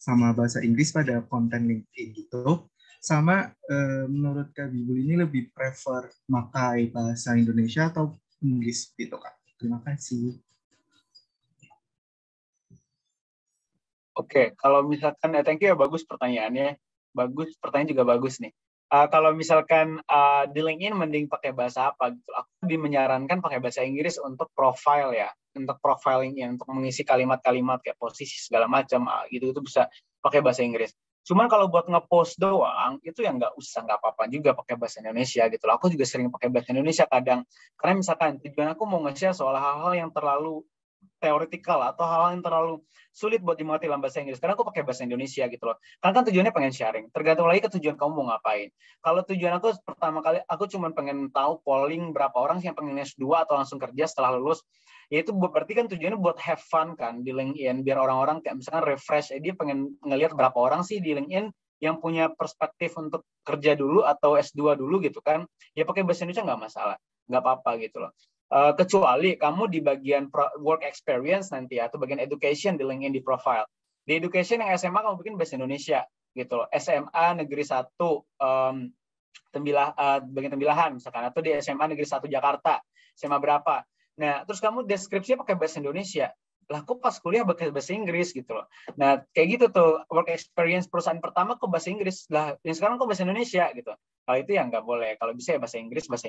sama bahasa Inggris pada konten LinkedIn gitu? Sama menurut Kak Bibul ini lebih prefer pakai bahasa Indonesia atau Inggris gitu Kak? Terima kasih. Oke, kalau misalkan, thank you ya, bagus pertanyaannya. Bagus, pertanyaan juga bagus nih. Kalau misalkan di LinkedIn mending pakai bahasa apa gitu, aku lebih menyarankan pakai bahasa Inggris untuk profile ya, untuk profiling ya, untuk mengisi kalimat-kalimat kayak posisi segala macam gitu, itu bisa pakai bahasa Inggris. Cuman kalau buat ngepost doang itu ya nggak usah, nggak apa-apa juga pakai bahasa Indonesia gitu loh. Aku juga sering pakai bahasa Indonesia kadang, karena misalkan tujuan aku mau nge-share soal hal-hal yang terlalu teoretikal atau hal yang terlalu sulit buat dimengerti dalam bahasa Inggris. Karena aku pakai bahasa Indonesia gitu loh. Karena kan tujuannya pengen sharing. Tergantung lagi ke tujuan kamu mau ngapain. Kalau tujuan aku pertama kali, aku cuma pengen tahu polling berapa orang sih yang pengen S2 atau langsung kerja setelah lulus. Ya itu berarti kan tujuannya buat have fun kan di LinkedIn. Biar orang-orang kayak misalkan refresh. Dia pengen ngelihat berapa orang sih di LinkedIn yang punya perspektif untuk kerja dulu atau S2 dulu gitu kan. Ya pakai bahasa Indonesia nggak masalah. Nggak apa-apa gitu loh. Kecuali kamu di bagian work experience nanti atau bagian education di LinkedIn di profile. Di education yang SMA kamu bikin bahasa Indonesia gitu loh. SMA Negeri 1 bagian Tembilahan misalkan, atau di SMA Negeri 1 Jakarta, SMA berapa. Nah, terus kamu deskripsinya pakai bahasa Indonesia. Lah kok pas kuliah pakai bahasa Inggris gitu loh. Nah, kayak gitu tuh work experience perusahaan pertama kok bahasa Inggris. Lah, yang sekarang kok bahasa Indonesia gitu. Kalau itu ya nggak boleh. Kalau bisa ya bahasa Inggris, bahasa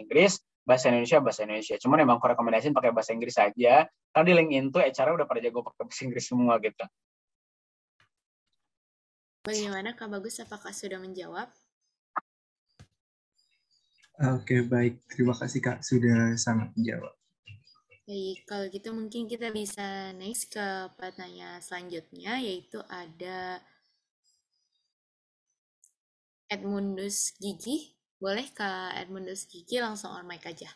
Indonesia, bahasa Indonesia. Cuman emang aku rekomendasiin pakai bahasa Inggris aja. Karena di LinkedIn tuh HR udah pada jago pakai bahasa Inggris semua gitu. Bagaimana Kak Bagus? Apakah sudah menjawab? Oke, baik. Terima kasih Kak sudah sangat menjawab. Baik, kalau gitu mungkin kita bisa next ke pertanyaan selanjutnya, yaitu ada Edmundus Gigi. Boleh Kak Edmundus Gigi langsung on mic aja.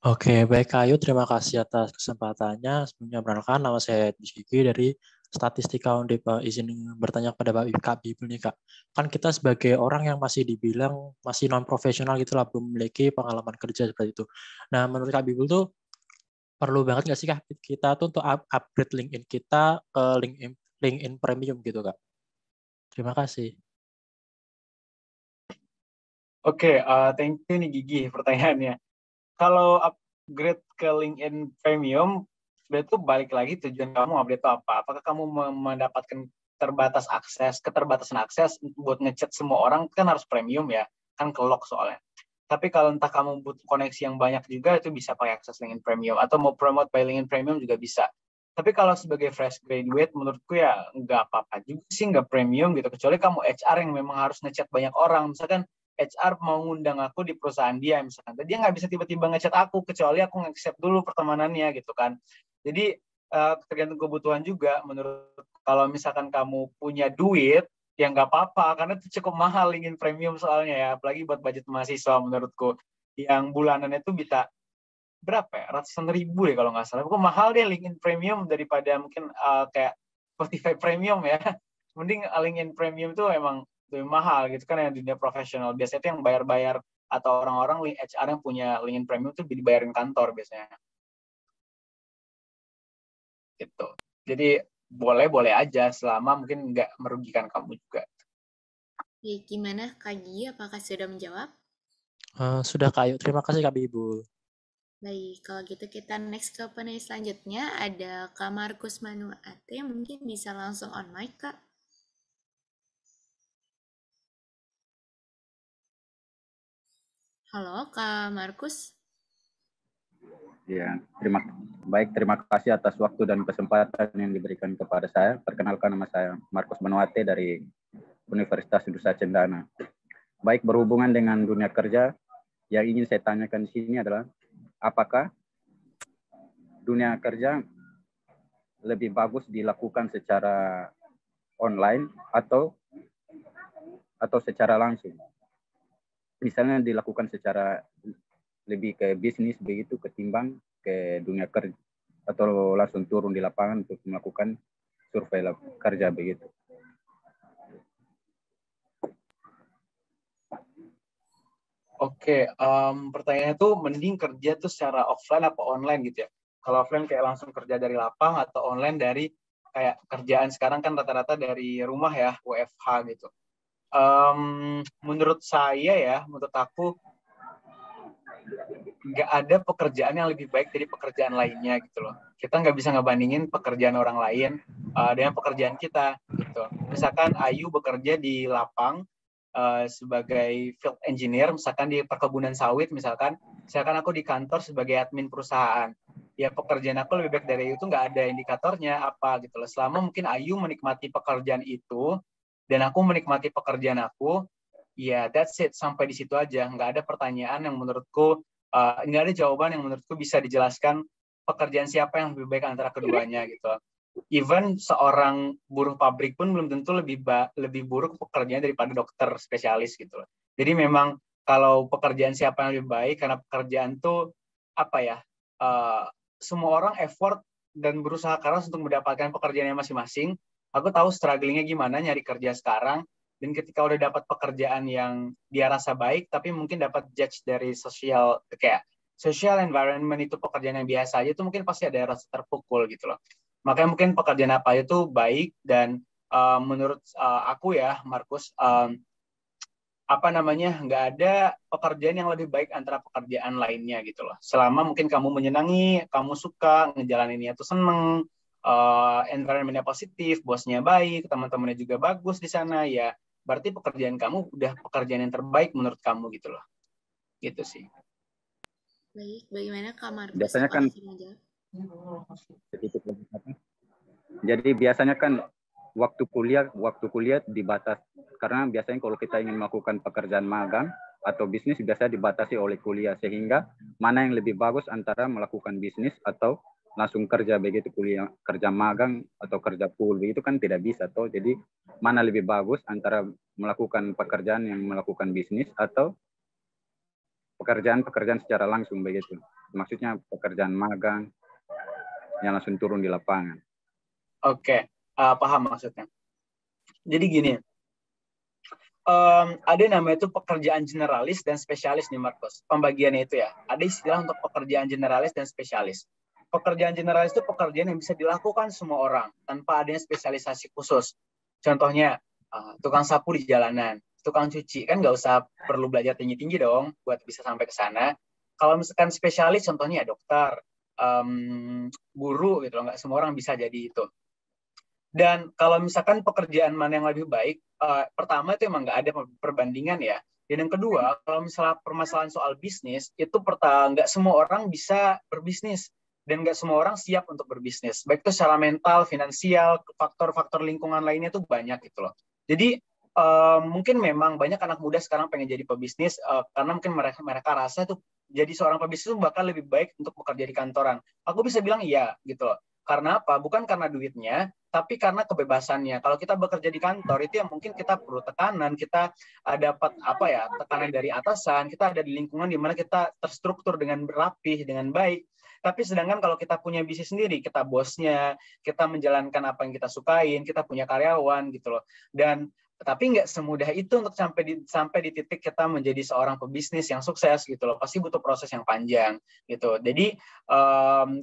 Oke, baik Kak Ayu, terima kasih atas kesempatannya. Sebelumnya perkenalkan, nama saya Edmundus Gigi dari Statistika Undip. Izin bertanya kepada Kak Bibul nih Kak. Kan kita sebagai orang yang masih dibilang masih non-profesional gitu lah, belum memiliki pengalaman kerja seperti itu. Nah, menurut Kak Bibul tuh perlu banget nggak sih Kak kita tuh untuk upgrade LinkedIn kita ke LinkedIn Premium gitu Kak? Terima kasih. Oke, thank you nih Gigi pertanyaannya. Kalau upgrade ke LinkedIn Premium, sebenarnya itu balik lagi tujuan kamu update itu apa? Apakah kamu mendapatkan keterbatasan akses buat ngechat semua orang kan harus premium ya, kan ke-lock soalnya. Tapi kalau entah kamu butuh koneksi yang banyak juga, itu bisa pakai akses LinkedIn Premium. Atau mau promote by LinkedIn Premium juga bisa. Tapi kalau sebagai fresh graduate, menurutku ya nggak apa-apa juga sih, nggak premium gitu. Kecuali kamu HR yang memang harus ngechat banyak orang. Misalkan HR mau ngundang aku di perusahaan dia, misalkan. Dia nggak bisa tiba-tiba ngechat aku, kecuali aku nge-accept dulu pertemanannya gitu kan. Jadi tergantung kebutuhan juga. Menurut kalau misalkan kamu punya duit, ya nggak apa-apa, karena itu cukup mahal LinkedIn Premium soalnya ya, apalagi buat budget mahasiswa menurutku. Yang bulanannya itu bisa berapa ya, ratusan ribu ya kalau nggak salah. Kok mahal deh LinkedIn Premium daripada mungkin kayak Spotify Premium ya. Mending LinkedIn Premium tuh emang lebih mahal gitu kan, yang dunia profesional. Biasanya itu yang bayar-bayar atau orang-orang HR yang punya LinkedIn Premium tuh dibayarin kantor biasanya. Gitu. Jadi boleh-boleh aja selama mungkin nggak merugikan kamu juga. Ya, gimana Kak Gigi? Apakah sudah menjawab? Sudah Kak Ayu, terima kasih Kak Bibul. Baik, kalau gitu kita next ke penanya selanjutnya. Ada Kak Markus Manuate, mungkin bisa langsung on mic Kak. Halo Kak Markus. Ya, terima kasih atas waktu dan kesempatan yang diberikan kepada saya. Perkenalkan, nama saya Markus Manuate dari Universitas Nusa Cendana. Baik, berhubungan dengan dunia kerja, yang ingin saya tanyakan di sini adalah apakah dunia kerja lebih bagus dilakukan secara online atau secara langsung? Misalnya dilakukan secara lebih ke bisnis begitu ketimbang ke dunia kerja, atau langsung turun di lapangan untuk melakukan survei kerja begitu. Oke, pertanyaannya tuh mending kerja tuh secara offline apa online gitu ya? Kalau offline kayak langsung kerja dari lapang, atau online dari kayak kerjaan sekarang kan rata-rata dari rumah ya, WFH gitu. Menurut saya ya, menurut aku nggak ada pekerjaan yang lebih baik dari pekerjaan lainnya gitu loh. Kita nggak bisa ngebandingin pekerjaan orang lain dengan pekerjaan kita gitu. Misalkan Ayu bekerja di lapang sebagai field engineer, misalkan di perkebunan sawit misalkan aku di kantor sebagai admin perusahaan. Ya pekerjaan aku lebih baik dari itu, nggak ada indikatornya apa gitu loh. Selama mungkin Ayu menikmati pekerjaan itu dan aku menikmati pekerjaan aku, ya that's it, sampai di situ aja. Nggak ada pertanyaan yang menurutku nggak ada jawaban yang menurutku bisa dijelaskan pekerjaan siapa yang lebih baik antara keduanya gitu. Even seorang buruh pabrik pun belum tentu lebih buruk pekerjaan daripada dokter spesialis gitu loh. Jadi memang kalau pekerjaan siapa yang lebih baik, karena pekerjaan tuh apa ya, semua orang effort dan berusaha keras untuk mendapatkan pekerjaannya masing-masing. Aku tahu strugglingnya gimana nyari kerja sekarang, dan ketika udah dapat pekerjaan yang dia rasa baik, tapi mungkin dapat judge dari social environment itu pekerjaan yang biasa aja, itu mungkin pasti ada rasa terpukul gitu loh. Makanya mungkin pekerjaan apa itu baik, dan menurut aku ya, Markus, nggak ada pekerjaan yang lebih baik antara pekerjaan lainnya gitu loh. Selama mungkin kamu menyenangi, kamu suka ngejalaninnya tuh seneng, environment-nya positif, bosnya baik, teman-temannya juga bagus di sana, ya berarti pekerjaan kamu udah pekerjaan yang terbaik menurut kamu gitu loh. Gitu sih. Baik, bagaimana Kak Markus? Biasanya kan jadi biasanya kan waktu kuliah dibatas, karena biasanya kalau kita ingin melakukan pekerjaan magang atau bisnis biasanya dibatasi oleh kuliah, sehingga mana yang lebih bagus antara melakukan bisnis atau langsung kerja, begitu kuliah, kerja magang atau kerja full begitu kan tidak bisa toh. Jadi mana lebih bagus antara melakukan pekerjaan yang melakukan bisnis atau pekerjaan secara langsung begitu, maksudnya pekerjaan magang yang langsung turun di lapangan. Oke. Paham maksudnya. Jadi gini, ada namanya itu pekerjaan generalis dan spesialis nih Markus. Pembagiannya itu ya, ada istilah untuk pekerjaan generalis dan spesialis. Pekerjaan generalis itu pekerjaan yang bisa dilakukan semua orang tanpa adanya spesialisasi khusus. Contohnya tukang sapu di jalanan, tukang cuci, kan nggak usah perlu belajar tinggi-tinggi dong buat bisa sampai ke sana. Kalau misalkan spesialis, contohnya dokter, guru gitu loh, nggak semua orang bisa jadi itu. Dan kalau misalkan pekerjaan mana yang lebih baik, pertama itu emang nggak ada perbandingan ya. Dan yang kedua, kalau misalnya permasalahan soal bisnis, itu nggak semua orang bisa berbisnis. Dan nggak semua orang siap untuk berbisnis. Baik itu secara mental, finansial, faktor-faktor lingkungan lainnya itu banyak gitu loh. Jadi mungkin memang banyak anak muda sekarang pengen jadi pebisnis, karena mungkin mereka rasa tuh jadi seorang pebisnis itu bakal lebih baik untuk bekerja di kantoran. Aku bisa bilang iya gitu loh. Karena apa? Bukan karena duitnya, tapi karena kebebasannya. Kalau kita bekerja di kantor itu yang mungkin kita perlu tekanan, kita dapat tekanan dari atasan, kita ada di lingkungan di mana kita terstruktur dengan rapih, dengan baik. Tapi sedangkan kalau kita punya bisnis sendiri, kita bosnya, kita menjalankan apa yang kita sukain, kita punya karyawan gitu loh. Dan tapi nggak semudah itu untuk sampai di titik kita menjadi seorang pebisnis yang sukses gitu loh. Pasti butuh proses yang panjang gitu. Jadi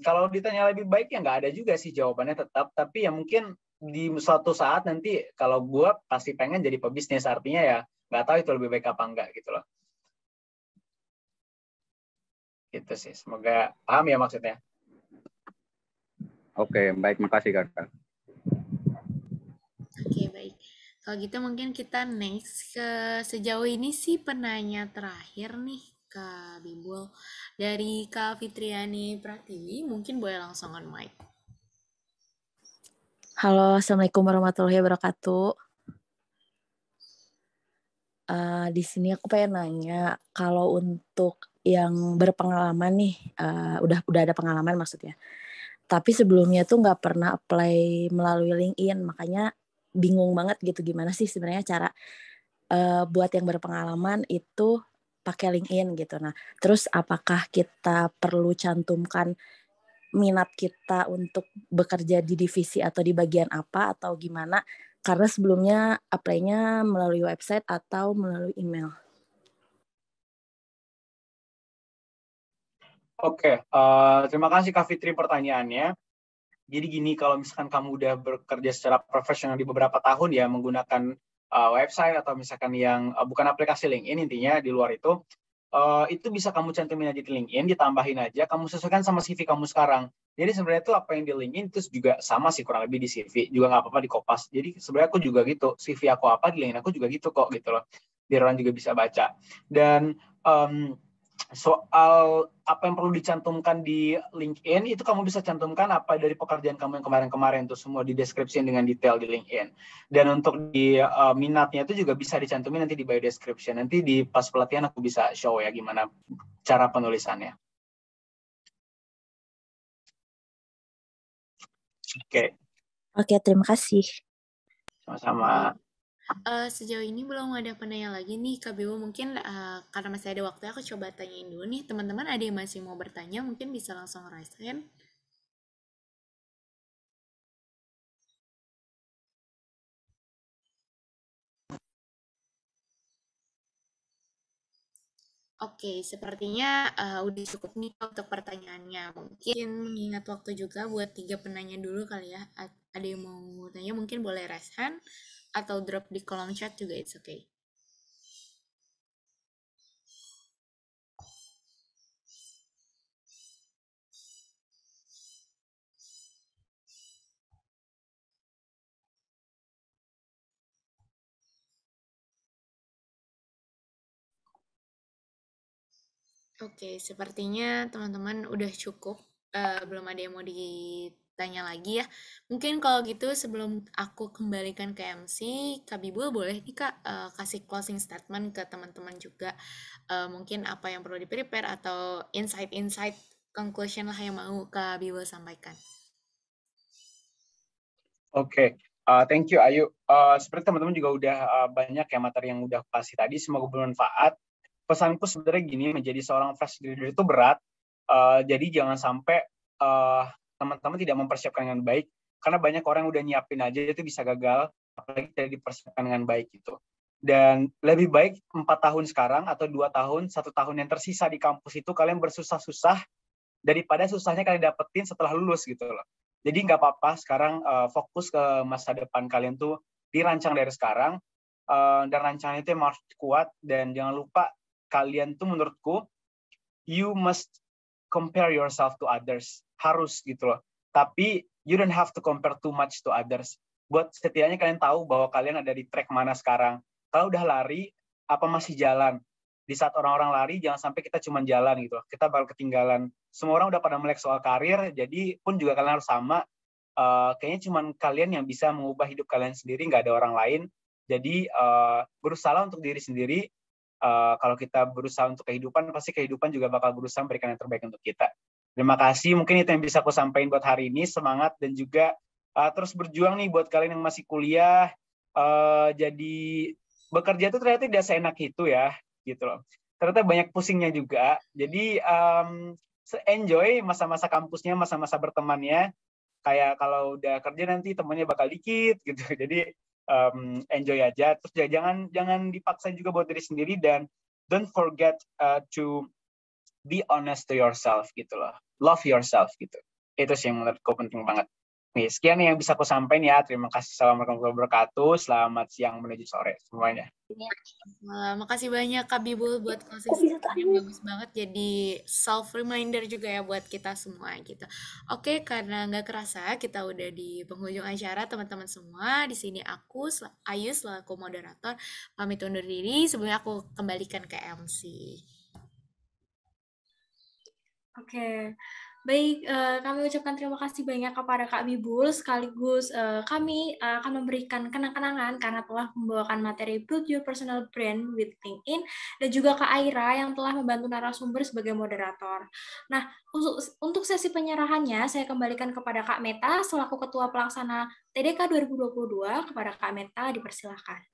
kalau ditanya lebih baik ya nggak ada juga sih jawabannya tetap. Tapi ya mungkin di suatu saat nanti kalau gue pasti pengen jadi pebisnis, artinya ya nggak tahu itu lebih baik apa enggak gitu loh. Gitu sih. Semoga paham ya maksudnya. Oke, baik, makasih kakak. Oke, baik. Kalau gitu mungkin kita next ke sejauh ini sih penanya terakhir nih Kak Bibul. Dari Kak Fitriani Pratiwi, mungkin boleh langsung on mic. Halo, Assalamualaikum warahmatullahi wabarakatuh. Di sini aku pengen nanya, kalau untuk yang berpengalaman nih, udah ada pengalaman maksudnya. Tapi sebelumnya tuh nggak pernah apply melalui LinkedIn, makanya bingung banget gitu gimana sih sebenarnya cara buat yang berpengalaman itu pakai LinkedIn gitu. Nah, terus apakah kita perlu cantumkan minat kita untuk bekerja di divisi atau di bagian apa atau gimana? Karena sebelumnya apply-nya melalui website atau melalui email. Oke, terima kasih Kak Fitri pertanyaannya. Jadi gini, kalau misalkan kamu udah bekerja secara profesional di beberapa tahun ya menggunakan website atau misalkan yang bukan aplikasi LinkedIn, intinya di luar itu bisa kamu cantumin aja di LinkedIn, ditambahin aja, kamu sesuaikan sama CV kamu sekarang. Jadi sebenarnya itu apa yang di LinkedIn itu juga sama sih kurang lebih di CV, juga nggak apa-apa di Kompas. Jadi sebenarnya aku juga gitu, CV aku apa di LinkedIn aku juga gitu kok gitu loh. Biar orang juga bisa baca. Dan soal apa yang perlu dicantumkan di LinkedIn, itu kamu bisa cantumkan apa dari pekerjaan kamu yang kemarin-kemarin itu semua di deskripsi dengan detail di LinkedIn. Dan untuk di minatnya itu juga bisa dicantumin nanti di bio description. Nanti di pas pelatihan aku bisa show ya gimana cara penulisannya. Oke, Oke, terima kasih. sama-sama. Sejauh ini belum ada penanya lagi nih Kak Bibo. Mungkin karena masih ada waktu, aku coba tanyain dulu nih teman-teman, ada yang masih mau bertanya, mungkin bisa langsung raise hand. Oke, sepertinya udah cukup nih untuk pertanyaannya. Mungkin mengingat waktu juga buat 3 penanya dulu kali ya. Ada yang mau tanya mungkin boleh raise hand atau drop di kolom chat juga, it's okay. Oke, sepertinya teman-teman udah cukup. Belum ada yang mau ditanya lagi ya. Mungkin kalau gitu sebelum aku kembalikan ke MC, Kak Bibul boleh nih Kak kasih closing statement ke teman-teman juga. Mungkin apa yang perlu di-prepare atau insight-insight conclusion lah yang mau Kak Bibul sampaikan. Oke, thank you Ayu. Seperti teman-teman juga udah banyak ya materi yang udah kasih tadi, semoga bermanfaat. Pesanku sebenarnya gini, menjadi seorang fresh graduate itu berat, jadi jangan sampai teman-teman tidak mempersiapkan dengan baik, karena banyak orang yang udah nyiapin aja itu bisa gagal, apalagi tidak dipersiapkan dengan baik gitu. Dan lebih baik 4 tahun sekarang atau 2 tahun, 1 tahun yang tersisa di kampus itu kalian bersusah-susah daripada susahnya kalian dapetin setelah lulus gitu loh. Jadi nggak apa-apa sekarang fokus ke masa depan kalian tuh dirancang dari sekarang, dan rancangan itu yang harus kuat, dan jangan lupa kalian tuh menurutku you must compare yourself to others, harus gitu loh. Tapi you don't have to compare too much to others. Buat setidaknya kalian tahu bahwa kalian ada di track mana sekarang. Kalau udah lari, apa masih jalan? Di saat orang-orang lari, jangan sampai kita cuma jalan gitu loh. Kita bakal ketinggalan. Semua orang udah pada melek soal karir, jadi pun juga kalian harus sama. Kayaknya cuma kalian yang bisa mengubah hidup kalian sendiri, nggak ada orang lain. Jadi berusaha untuk diri sendiri. Kalau kita berusaha untuk kehidupan, pasti kehidupan juga bakal berusaha memberikan yang terbaik untuk kita. Terima kasih, mungkin itu yang bisa aku sampaikan buat hari ini. Semangat dan juga terus berjuang nih buat kalian yang masih kuliah. Jadi bekerja itu ternyata tidak seenak itu ya, gitu loh. Ternyata banyak pusingnya juga. Jadi enjoy masa-masa kampusnya, masa-masa bertemannya. Kayak kalau udah kerja nanti temannya bakal dikit gitu. Jadi enjoy aja, terus jangan dipaksa juga buat diri sendiri, dan don't forget to be honest to yourself gitu loh, love yourself gitu. Itu sih yang menurutku penting banget. Nih, sekian yang bisa aku sampaikan ya. Terima kasih. Assalamualaikum warahmatullahi wabarakatuh. Selamat siang menuju sore semuanya. Makasih banyak Kak Bibul buat closing yang bagus banget, jadi self reminder juga ya buat kita semua gitu. Oke, karena nggak kerasa kita udah di penghujung acara teman-teman semua. Di sini aku Ayu selaku moderator pamit undur diri. Sebelumnya aku kembalikan ke MC. Oke. Baik, kami ucapkan terima kasih banyak kepada Kak Bibul, sekaligus kami akan memberikan kenang-kenangan karena telah membawakan materi Build Your Personal Brand with LinkedIn, dan juga Kak Aira yang telah membantu narasumber sebagai moderator. Nah, untuk sesi penyerahannya, saya kembalikan kepada Kak Meta, selaku Ketua Pelaksana TDK 2022, kepada Kak Meta, dipersilahkan.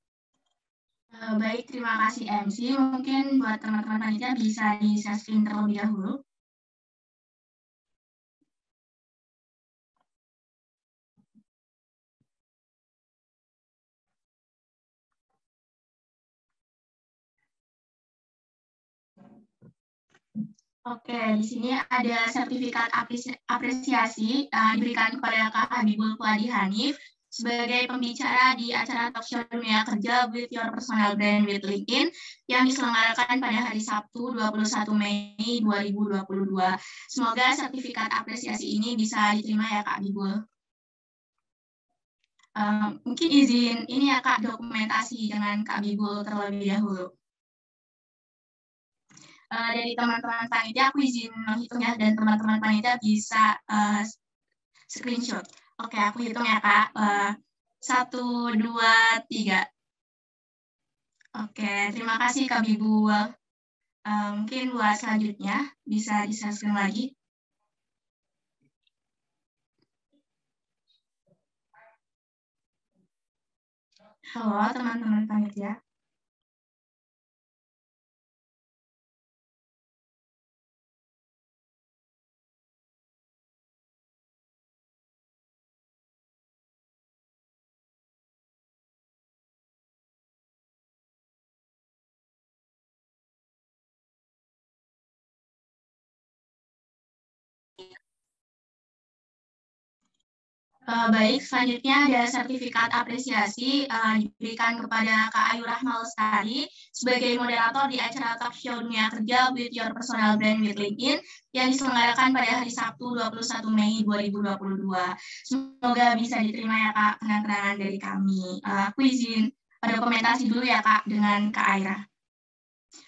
Baik, terima kasih MC. Mungkin buat teman-teman panitia bisa di-share screen terlebih dahulu. Oke, di sini ada sertifikat apresiasi diberikan kepada Kak Habibul Puadi Hanif sebagai pembicara di acara talk show Dunia Kerja Build Your Personal Brand with LinkedIn yang diselenggarakan pada hari Sabtu 21 Mei 2022. Semoga sertifikat apresiasi ini bisa diterima ya Kak Habibul. Mungkin izin ini ya Kak, dokumentasi dengan Kak Habibul terlebih dahulu. Dari teman-teman panitia, aku izin menghitung ya, dan teman-teman panitia bisa screenshot. Oke, aku hitung ya Kak. 1, 2, 3. Oke, terima kasih Kak Bibul. Mungkin buat selanjutnya bisa di-share screen lagi. Halo teman-teman panitia. Baik, selanjutnya ada sertifikat apresiasi diberikan kepada Kak Ayu Rahma Lestari sebagai moderator di acara Talk Show Dunia Kerja Build Your Personal Brand with LinkedIn yang diselenggarakan pada hari Sabtu 21 Mei 2022. Semoga bisa diterima ya Kak kenang-kenangan dari kami. Aku izin dokumentasi dulu ya Kak dengan Kak Aira.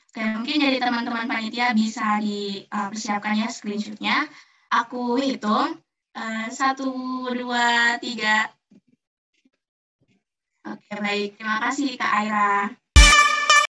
Oke, mungkin dari teman-teman panitia bisa dipersiapkan ya screenshot-nya. Aku hitung. 1, 2, 3. Oke, baik. Terima kasih, Kak Aira.